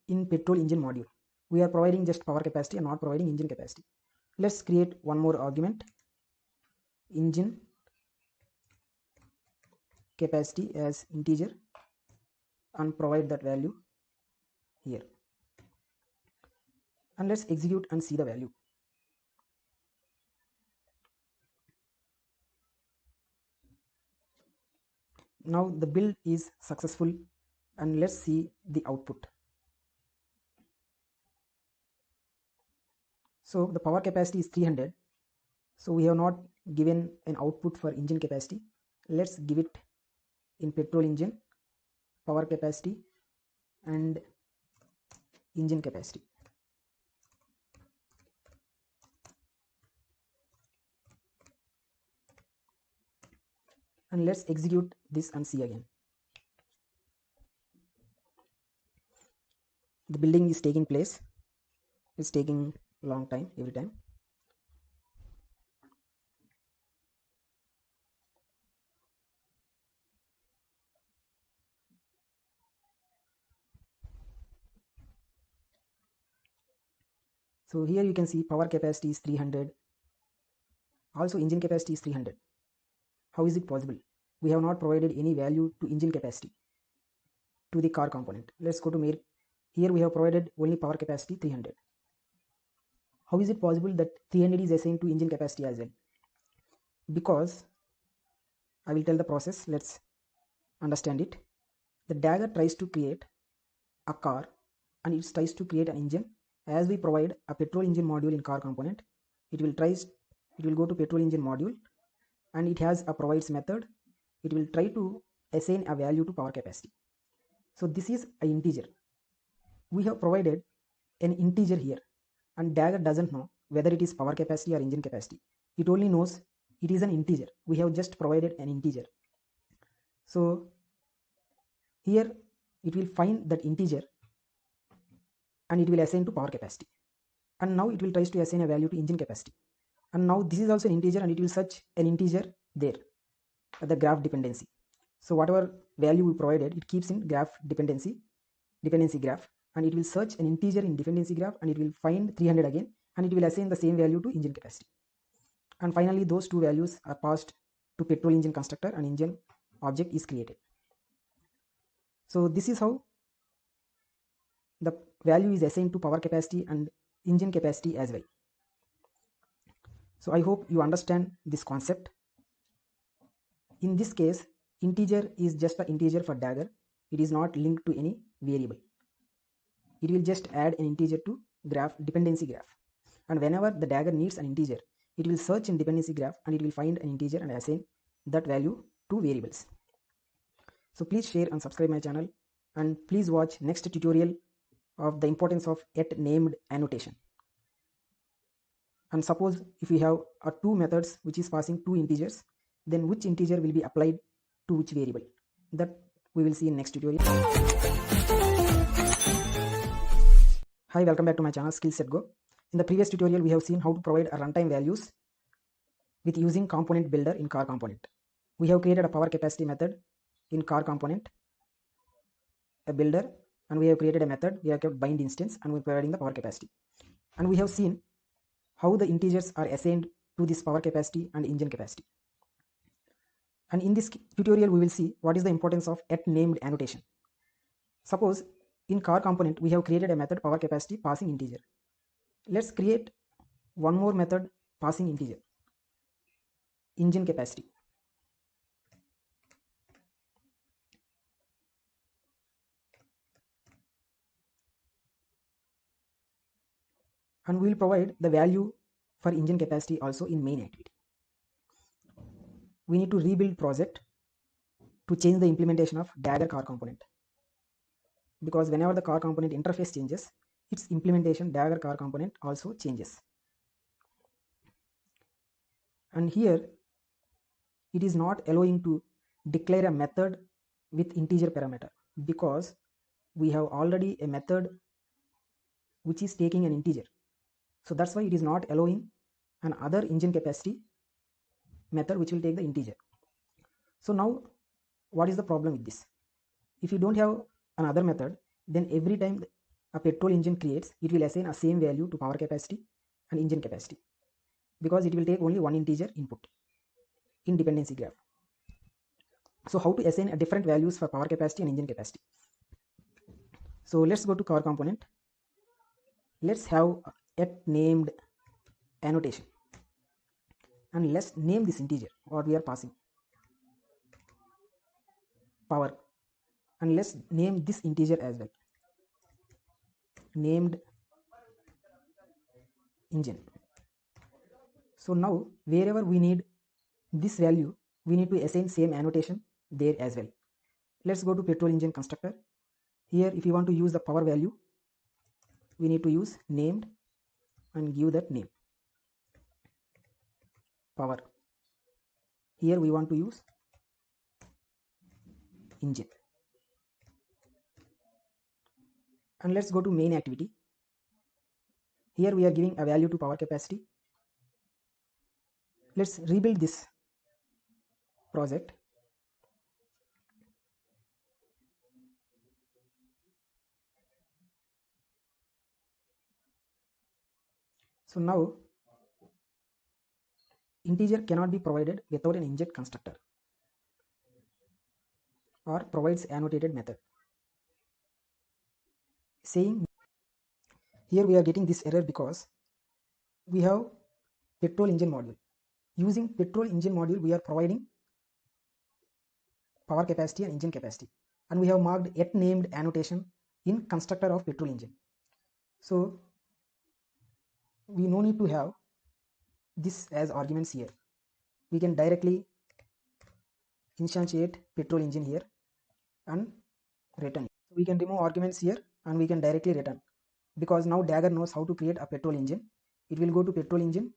in petrol engine module. We are providing just power capacity and not providing engine capacity. Let's create one more argument, engine capacity as integer, and provide that value here, and let's execute and see the value. Now the build is successful, and let's see the output. So the power capacity is 300, so we have not given an output for engine capacity. Let's give it in petrol engine, power capacity and engine capacity. And let's execute this and see again. The building is taking place. It's taking a long time every time. So here you can see power capacity is 300. Also engine capacity is 300. How is it possible? We have not provided any value to engine capacity to the car component. Let's go to main. Here we have provided only power capacity 300. How is it possible that 300 is assigned to engine capacity as well? Because I will tell the process. Let's understand it. The Dagger tries to create a car and it tries to create an engine. As we provide a petrol engine module in car component, it will go to petrol engine module, and it has a provides method. It will try to assign a value to power capacity. So this is an integer. We have provided an integer here, and Dagger doesn't know whether it is power capacity or engine capacity. It only knows it is an integer. We have just provided an integer. So here it will find that integer and it will assign to power capacity, and now it will try to assign a value to engine capacity, and now this is also an integer and it will search an integer there at the graph dependency. So whatever value we provided, it keeps in graph dependency graph, and it will search an integer in dependency graph and it will find 300 again, and it will assign the same value to engine capacity, and finally those two values are passed to petrol engine constructor and engine object is created. So this is how the value is assigned to power capacity and engine capacity as well. So I hope you understand this concept. In this case, integer is just an integer for Dagger. It is not linked to any variable. It will just add an integer to graph dependency graph, and whenever the Dagger needs an integer, it will search in dependency graph and it will find an integer and assign that value to variables. So please share and subscribe my channel, and please watch next tutorial of the importance of @named annotation. And suppose if we have two methods which is passing two integers, then which integer will be applied to which variable, that we will see in next tutorial. Hi, welcome back to my channel Skills Set Go. In the previous tutorial we have seen how to provide a runtime values with using component builder in car component. We have created a power capacity method in car component, a builder, and we have created a method. We have kept bind instance and we are providing the power capacity, and we have seen how the integers are assigned to this power capacity and engine capacity. And in this tutorial we will see what is the importance of @named annotation. Suppose in car component we have created a method power capacity passing integer. Let's create one more method passing integer, engine capacity. And we will provide the value for engine capacity also in main activity. We need to rebuild project to change the implementation of DAGGER car component, because whenever the car component interface changes, its implementation DAGGER car component also changes. And here it is not allowing to declare a method with integer parameter, because we have already a method which is taking an integer. So that's why it is not allowing another engine capacity method which will take the integer. So now what is the problem with this? If you don't have another method, then every time a petrol engine creates, it will assign a same value to power capacity and engine capacity, because it will take only one integer input in dependency graph. So how to assign a different values for power capacity and engine capacity? So let's go to car component. Let's have a named annotation, and let's name this integer what we are passing, power, and let's name this integer as well, named engine. So now wherever we need this value, we need to assign same annotation there as well. Let's go to petrol engine constructor. Here if you want to use the power value, we need to use named and give that name, power. Here we want to use engine. And let's go to main activity. Here we are giving a value to power capacity. Let's rebuild this project. So now integer cannot be provided without an inject constructor or provides annotated method. Saying here we are getting this error because we have petrol engine module. Using petrol engine module we are providing power capacity and engine capacity, and we have marked yet named annotation in constructor of petrol engine. So we no need to have this as arguments here. We can directly instantiate petrol engine here and return. We can remove arguments here and we can directly return, because now Dagger knows how to create a petrol engine. It will go to petrol engine,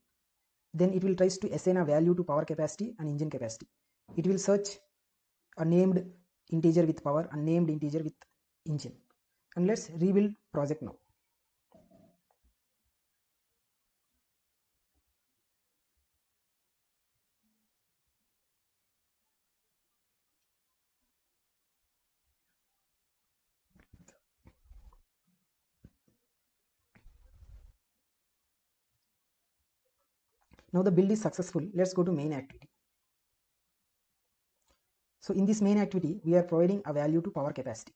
then it will tries to assign a value to power capacity and engine capacity. It will search a named integer with power and named integer with engine. And let's rebuild project now. Now the build is successful. Let's go to main activity. So in this main activity, we are providing a value to power capacity,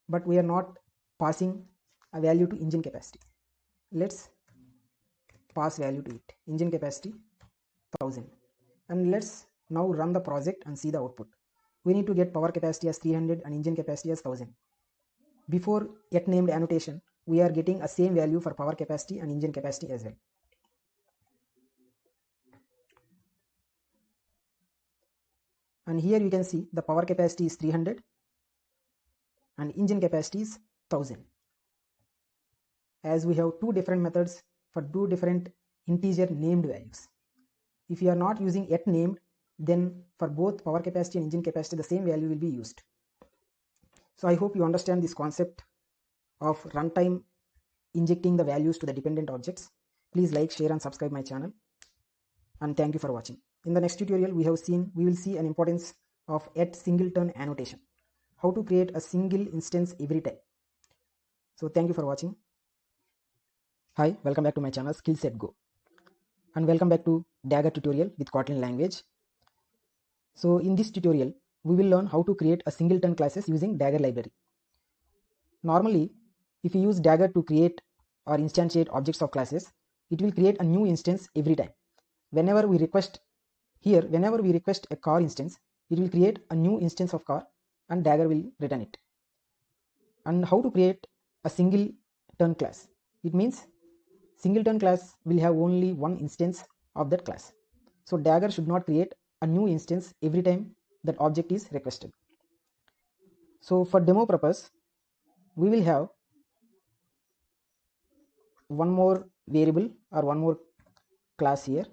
but we are not passing a value to engine capacity. Let's pass value to it. Engine capacity 1000, and let's now run the project and see the output. We need to get power capacity as 300 and engine capacity as 1000. Before yet named annotation, we are getting a same value for power capacity and engine capacity as well. And here you can see the power capacity is 300 and engine capacity is 1000. As we have two different methods for two different integer named values. If you are not using yet named, then for both power capacity and engine capacity the same value will be used. So I hope you understand this concept of runtime injecting the values to the dependent objects. Please like, share and subscribe my channel, and thank you for watching. In the next tutorial we will see an importance of at singleton annotation, how to create a single instance every time. So thank you for watching. Hi, welcome back to my channel Skill Set Go, and welcome back to Dagger tutorial with Kotlin language. So in this tutorial we will learn how to create a singleton classes using Dagger library. Normally, if you use Dagger to create or instantiate objects of classes, it will create a new instance every time. Whenever we request a car instance, it will create a new instance of car and Dagger will return it. And how to create a singleton class? It means singleton class will have only one instance of that class. So Dagger should not create a new instance every time that object is requested. So for demo purpose, we will have one more variable or one more class here,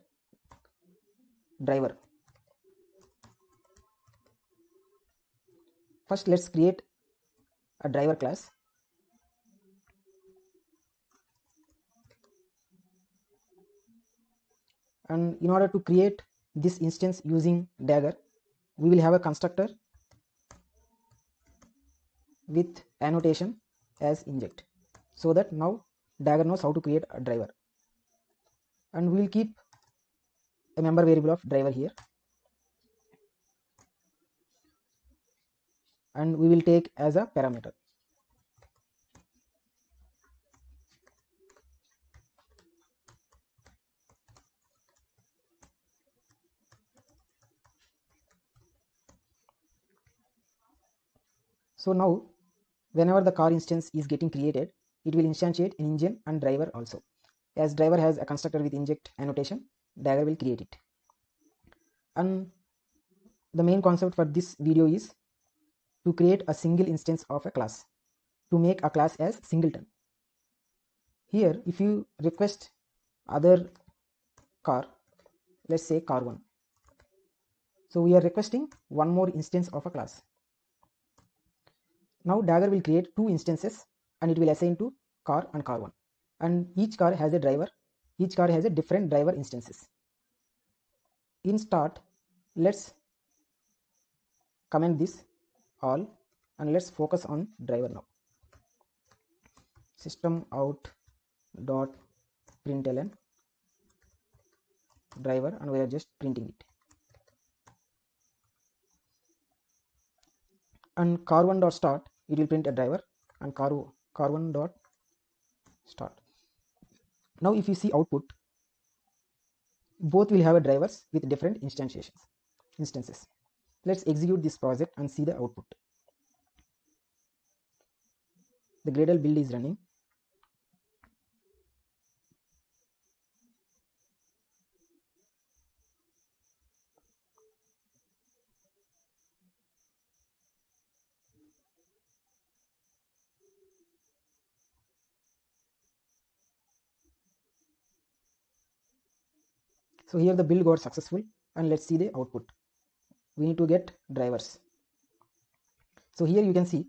driver. First, let's create a driver class. And in order to create this instance using Dagger, we will have a constructor with annotation as inject, so that now Dagger knows how to create a driver. And we will keep a member variable of driver here, and we will take as a parameter. So now whenever the car instance is getting created, it will instantiate an engine and driver also. As driver has a constructor with inject annotation, Dagger will create it. And the main concept for this video is to create a single instance of a class, to make a class as singleton. Here, if you request other car, let's say car 1. So we are requesting one more instance of a class. Now Dagger will create two instances and it will assign to car and car 1. And each car has a driver. Each car has a different driver instances. In start, let's comment this all and let's focus on driver now. System out dot println driver, and we are just printing it. And car1 dot start, it will print a driver, and car1 dot start. Now if you see output, both will have a drivers with different instances. Let's execute this project and see the output. The Gradle build is running. So here the build got successful, and let's see the output. We need to get drivers. So here you can see,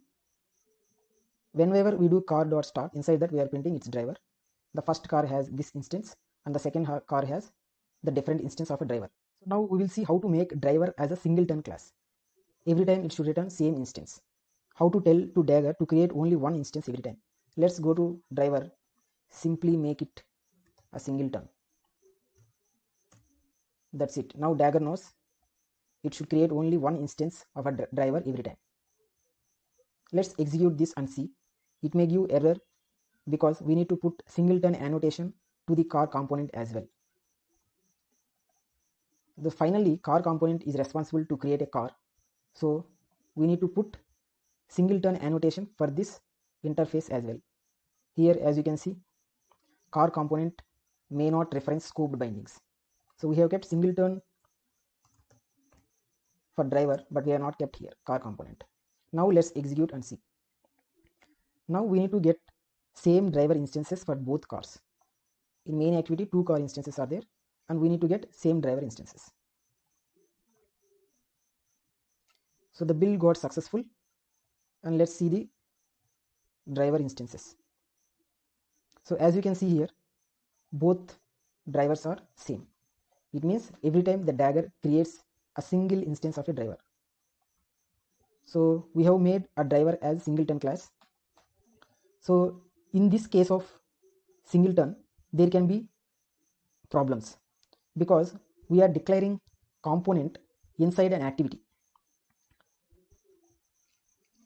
whenever we do car.start, inside that we are printing its driver. The first car has this instance and the second car has the different instance of a driver. So now we will see how to make driver as a singleton class. Every time it should return same instance. How to tell to Dagger to create only one instance every time. Let's go to driver, simply make it a singleton. That's it. Now Dagger knows it should create only one instance of a driver every time. Let's execute this and see. It may give error because we need to put singleton annotation to the car component as well. Finally, car component is responsible to create a car. So we need to put singleton annotation for this interface as well. Here, as you can see, car component may not reference scoped bindings. So we have kept singleton for driver, but we have not kept here car component. Now let's execute and see. Now we need to get same driver instances for both cars. In main activity, 2 car instances are there, and we need to get same driver instances. So the build got successful, and let's see the driver instances. So as you can see here, both drivers are same. It means every time the Dagger creates a single instance of a driver. So we have made a driver as singleton class. So in this case of singleton, there can be problems because we are declaring component inside an activity.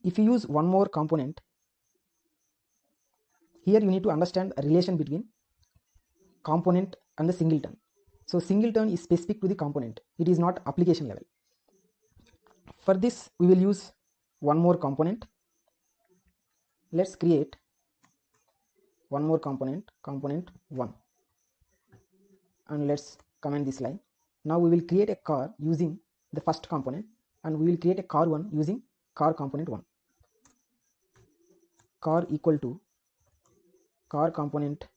If you use one more component, Here you need to understand a relation between component and the singleton. So singleton is specific to the component, it is not application level. For this we will use one more component. Let's create one more component, component 1, and let's comment this line. Now we will create a car using the first component, and we will create a car 1 using car component 1. Car equal to car component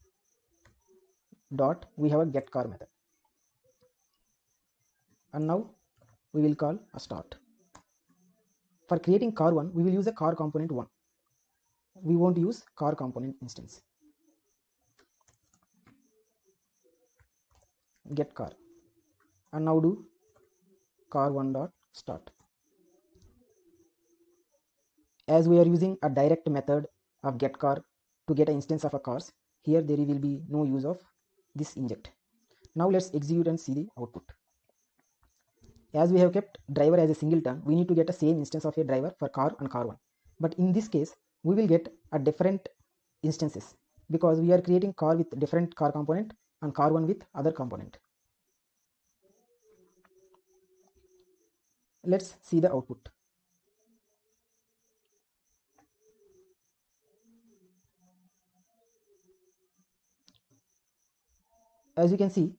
dot, we have a get car method, and now we will call a start. For creating car 1 we will use a car component 1, we won't use car component instance. Get car, and now do car 1 dot start. As we are using a direct method of get car to get an instance of a cars, here there will be no use of this inject. Now let's execute and see the output. As we have kept driver as a singleton, we need to get a same instance of a driver for car and car 1, but in this case we will get a different instances because we are creating car with different car component and car 1 with other component. Let's see the output. As you can see,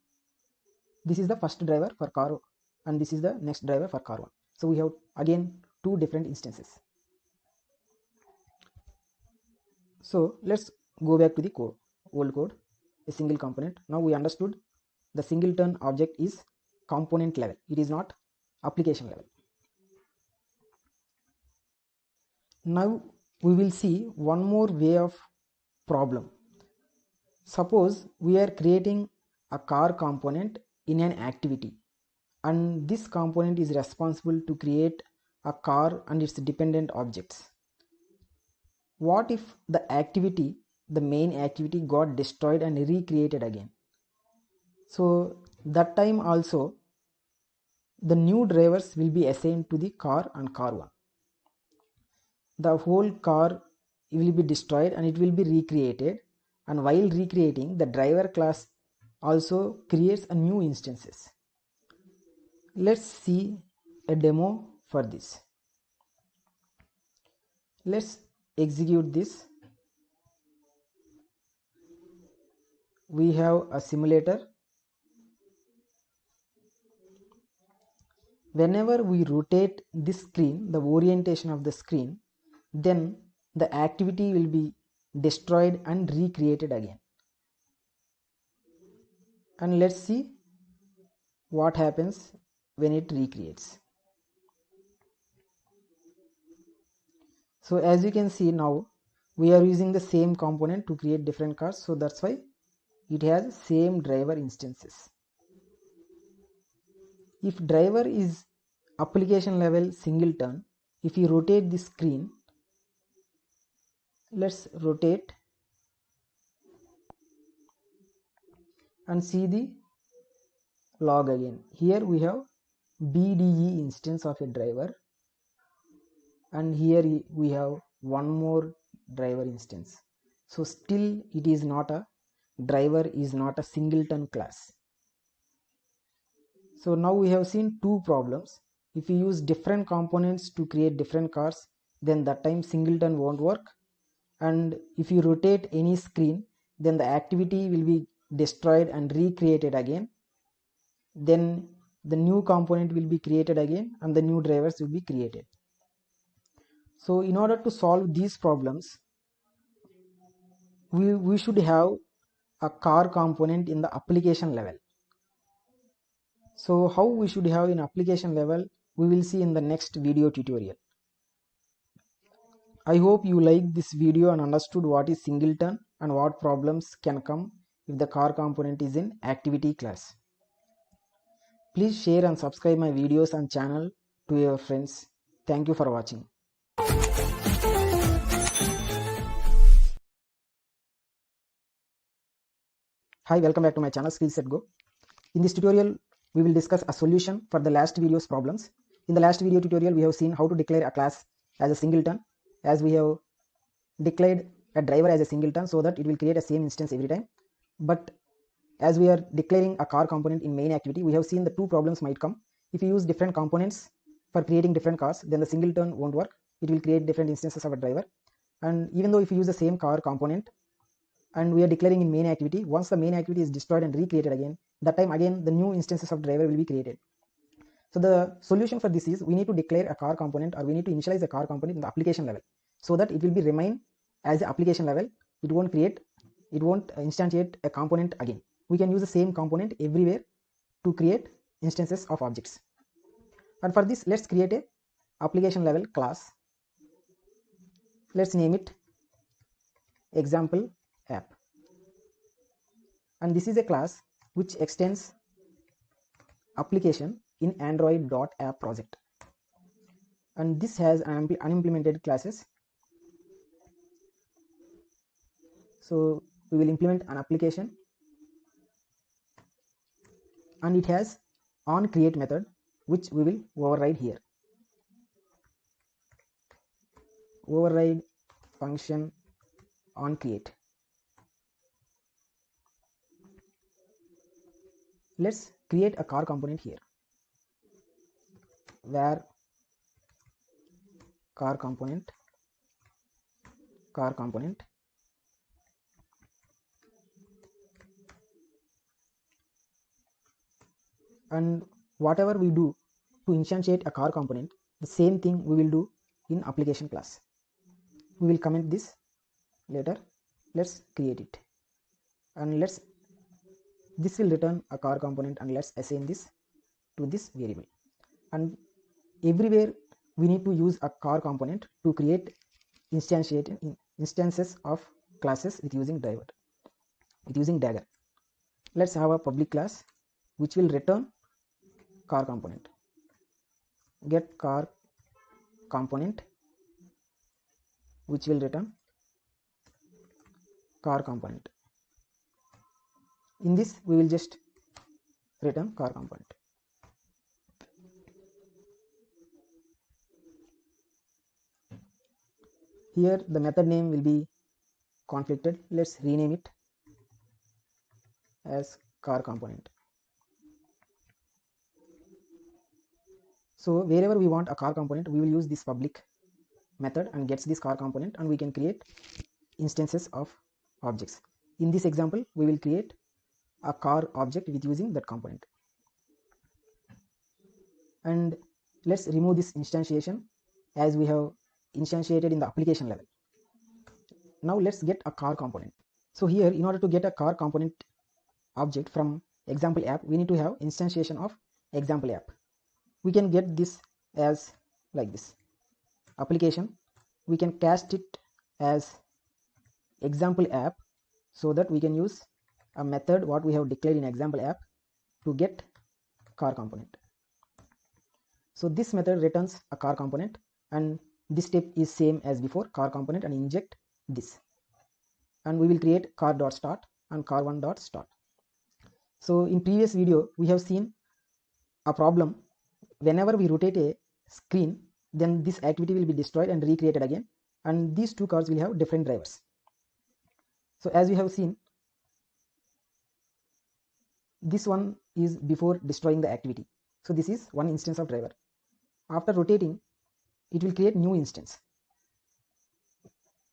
this is the first driver for car and this is the next driver for car 1. So we have again two different instances. So let's go back to the code, old code, a single component. Now we understood the singleton object is component level, it is not application level. Now we will see one more way of problem. Suppose we are creating a car component in an activity, and this component is responsible to create a car and its dependent objects. What if the activity, the main activity, got destroyed and recreated again? So that time also the new drivers will be assigned to the car and car 1. The whole car will be destroyed and it will be recreated, and while recreating the driver class also creates a new instances. Let's see a demo for this. Let's execute this. We have a simulator. Whenever we rotate this screen, the orientation of the screen, then the activity will be destroyed and recreated again. And let's see what happens when it recreates. So as you can see, now we are using the same component to create different cars, so that's why it has same driver instances. If driver is application level singleton, if you rotate the screen, let's rotate and see the log again. Here we have BDE instance of a driver, and here we have one more driver instance. So still it is not a driver, is not a singleton class. So now we have seen two problems. If you use different components to create different cars, then that time singleton won't work, and if you rotate any screen, then the activity will be destroyed and recreated again. Then the new component will be created again and the new drivers will be created. So in order to solve these problems, we should have a car component in the application level. So how we should have in application level, we will see in the next video tutorial. I hope you liked this video and understood what is singleton and what problems can come if the car component is in activity class. Please share and subscribe my videos and channel to your friends. Thank you for watching. Hi, welcome back to my channel Skills at Go. In this tutorial we will discuss a solution for the last video's problems. In the last video tutorial we have seen how to declare a class as a singleton, as we have declared a driver as a singleton so that it will create a same instance every time. But as we are declaring a car component in main activity, we have seen the two problems might come. If you use different components for creating different cars, then the singleton won't work. It will create different instances of a driver. And even though if you use the same car component and we are declaring in main activity, once the main activity is destroyed and recreated again, that time again the new instances of driver will be created. So the solution for this is we need to declare a car component, or we need to initialize a car component in the application level so that it will be remain as the application level. It won't instantiate a component again. We can use the same component everywhere to create instances of objects. And for this, let's create a application level class. Let's name it example app, and this is a class which extends application in android.app project, and this has unimplemented classes. So we will implement an application, and it has onCreate method which we will override here. Override function onCreate. Let's create a car component here, where car component, and whatever we do to instantiate a car component, the same thing we will do in application class. We will comment this later. Let's create it, and this will return a car component, and let's assign this to this variable. And everywhere we need to use a car component to create instances of classes with using Dagger. Let's have a public class which will return car component. Get car component which will return car component. In this we will just return car component. Here the method name will be conflicted. Let's rename it as car component. So wherever we want a car component, we will use this public method and gets this car component, and we can create instances of objects. In this example, we will create a car object with using that component. And let's remove this instantiation as we have instantiated in the application level. Now let's get a car component. So here, in order to get a car component object from example app, we need to have instantiation of example app. We can get this as like this application. We can cast it as example app so that we can use a method what we have declared in example app to get car component. So this method returns a car component, and this step is same as before, car component, and inject this, and we will create car.start and car1.start. So in previous video we have seen a problem. Whenever we rotate a screen, then this activity will be destroyed and recreated again, and these two cars will have different drivers. So as we have seen, this one is before destroying the activity. So this is one instance of driver. After rotating, it will create new instance.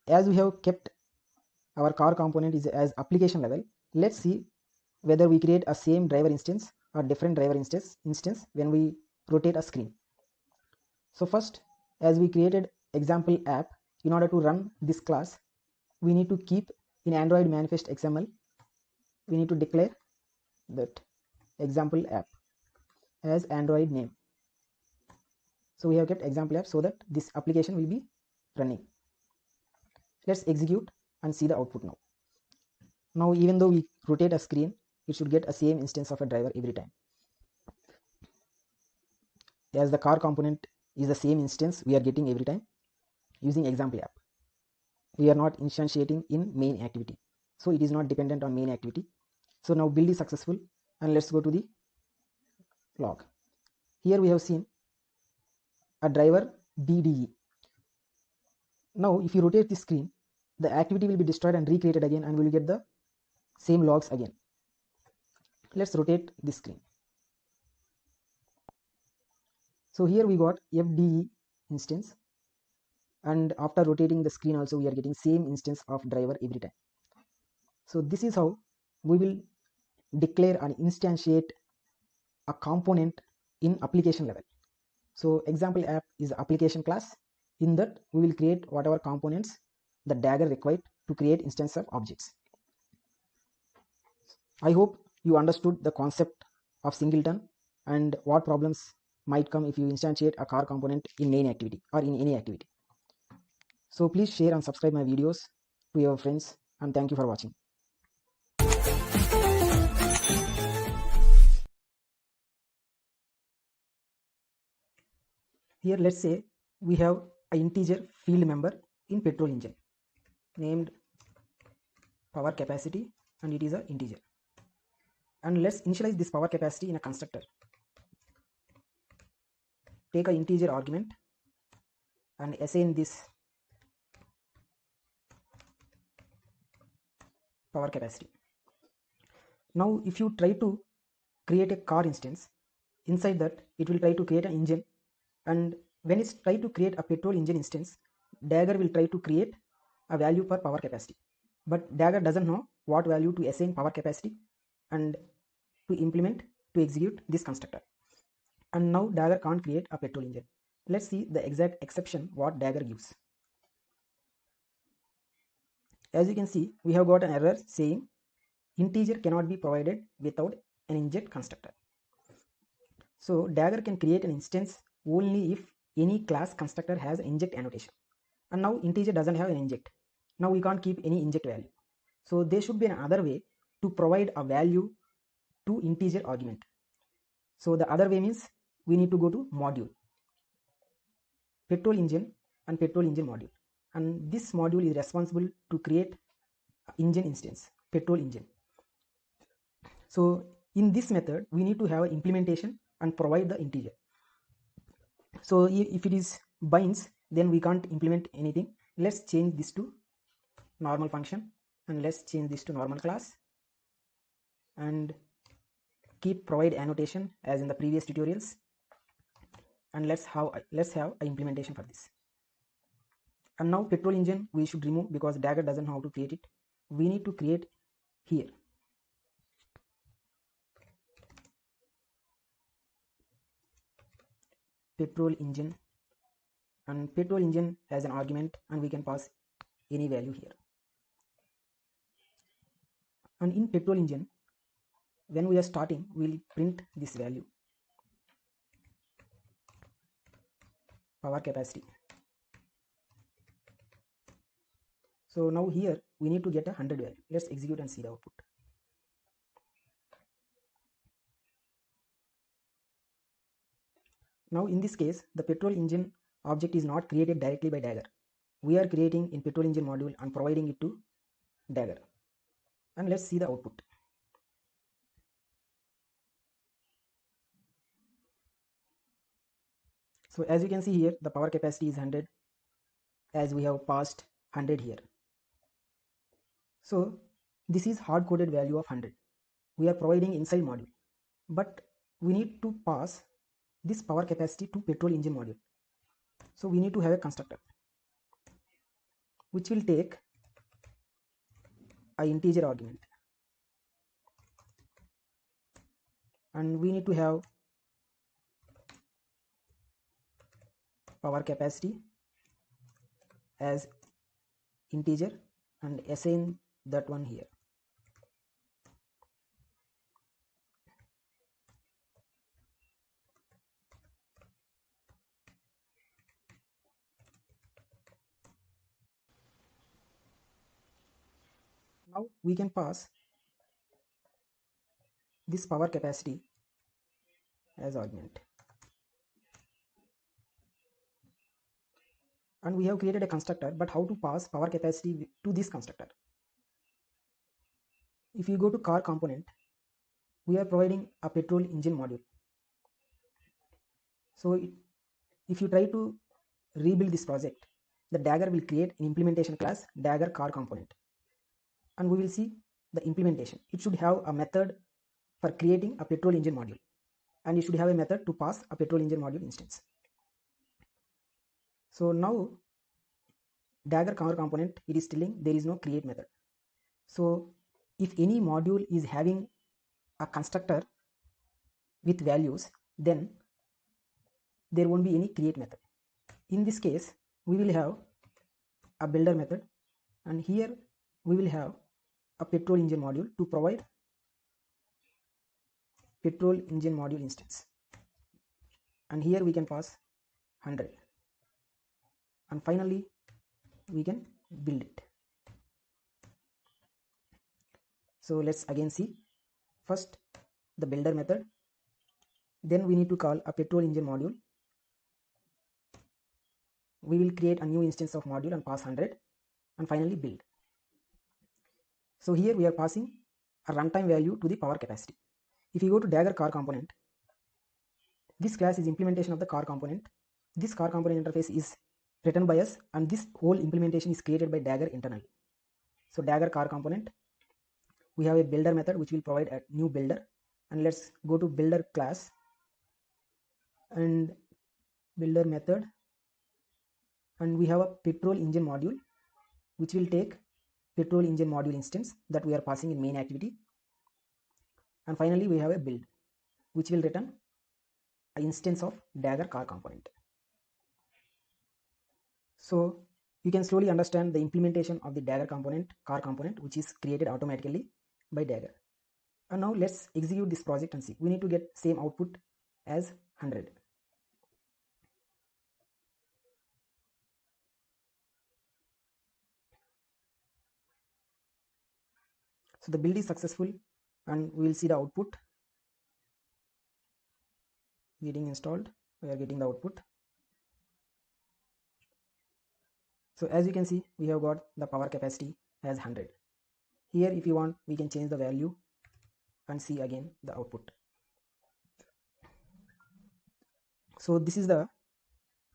As we have kept our car component is as application level, let's see whether we create a same driver instance or different driver instance when we rotate a screen. So first, as we created example app, in order to run this class, we need to keep in Android manifest XML, we need to declare that example app as Android name. So we have kept example app so that this application will be running. Let's execute and see the output now. Now even though we rotate a screen, it should get a same instance of a driver every time. As the car component is the same instance we are getting every time using example app. We are not instantiating in main activity, so it is not dependent on main activity. So now build is successful, and let's go to the log. Here we have seen a driver BDE. Now if you rotate the screen, the activity will be destroyed and recreated again, and we will get the same logs again. Let's rotate this screen. So here we got FDE instance, and after rotating the screen also we are getting same instance of driver every time. So this is how we will declare and instantiate a component in application level. So example app is application class. In that we will create whatever components the Dagger required to create instance of objects. I hope you understood the concept of singleton and what problems might come if you instantiate a car component in main activity or in any activity. So please share and subscribe my videos to your friends, and thank you for watching. Here let's say we have an integer field member in petrol engine named power capacity, and it is an integer. And let's initialize this power capacity in a constructor. Take an integer argument and assign this power capacity. Now if you try to create a car instance, inside that it will try to create an engine, and when it's try to create a petrol engine instance, Dagger will try to create a value for power capacity, but Dagger doesn't know what value to assign power capacity and to implement to execute this constructor. And now Dagger can't create a petrol engine. Let's see the exact exception what Dagger gives. As you can see, we have got an error saying integer cannot be provided without an inject constructor. So Dagger can create an instance only if any class constructor has an inject annotation, and now integer doesn't have an inject. Now we can't keep any inject value. So there should be another way to provide a value to integer argument. So the other way means we need to go to module, petrol engine and petrol engine module, and this module is responsible to create engine instance, petrol engine. So in this method we need to have an implementation and provide the integer. So if it is binds, then we can't implement anything. Let's change this to normal function, and let's change this to normal class, and keep provide annotation as in the previous tutorials, and let's have an implementation for this. And now petrol engine we should remove because Dagger doesn't know how to create it. We need to create here petrol engine, and petrol engine has an argument and we can pass any value here. And in petrol engine, when we are starting, we'll print this value, power capacity. So now here we need to get a 100 value. Let's execute and see the output. Now in this case, the petrol engine object is not created directly by Dagger. We are creating in petrol engine module and providing it to Dagger. And let's see the output. So as you can see here, the power capacity is 100 as we have passed 100 here. So this is hard-coded value of 100. We are providing inside module, but we need to pass this power capacity to petrol engine module. So we need to have a constructor which will take an integer argument, and we need to have power capacity as integer and assign that one here. Now we can pass this power capacity as argument, and we have created a constructor, but how to pass power capacity to this constructor? If you go to car component, we are providing a petrol engine module. So if you try to rebuild this project, the Dagger will create an implementation class Dagger car component, and we will see the implementation. It should have a method for creating a petrol engine module, and it should have a method to pass a petrol engine module instance. So now Dagger car component, it is telling there is no create method. So if any module is having a constructor with values, then there won't be any create method. In this case, we will have a builder method, and here we will have a petrol engine module to provide petrol engine module instance, and here we can pass 100, and finally we can build it. So let's again see. First the builder method, then we need to call a petrol engine module. We will create a new instance of module and pass 100, and finally build. So here we are passing a runtime value to the power capacity. If you go to Dagger car component, this class is implementation of the car component. This car component interface is written by us, and this whole implementation is created by Dagger internally. So Dagger car component, we have a builder method which will provide a new builder, and let's go to builder class and builder method, and we have a petrol engine module which will take petrol engine module instance that we are passing in main activity, and finally we have a build which will return an instance of Dagger car component. So you can slowly understand the implementation of the Dagger component, car component, which is created automatically by Dagger. And now let's execute this project and see. We need to get same output as 100. So the build is successful, and we will see the output getting installed. We are getting the output. So as you can see, we have got the power capacity as 100. Here if you want, we can change the value and see again the output. So this is the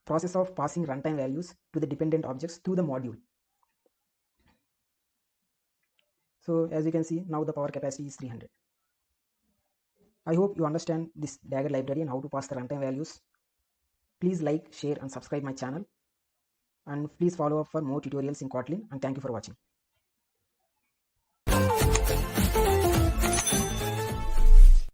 process of passing runtime values to the dependent objects to the module. So as you can see, now the power capacity is 300. I hope you understand this Dagger library and how to pass the runtime values. Please like, share and subscribe my channel, and please follow up for more tutorials in Kotlin, and thank you for watching.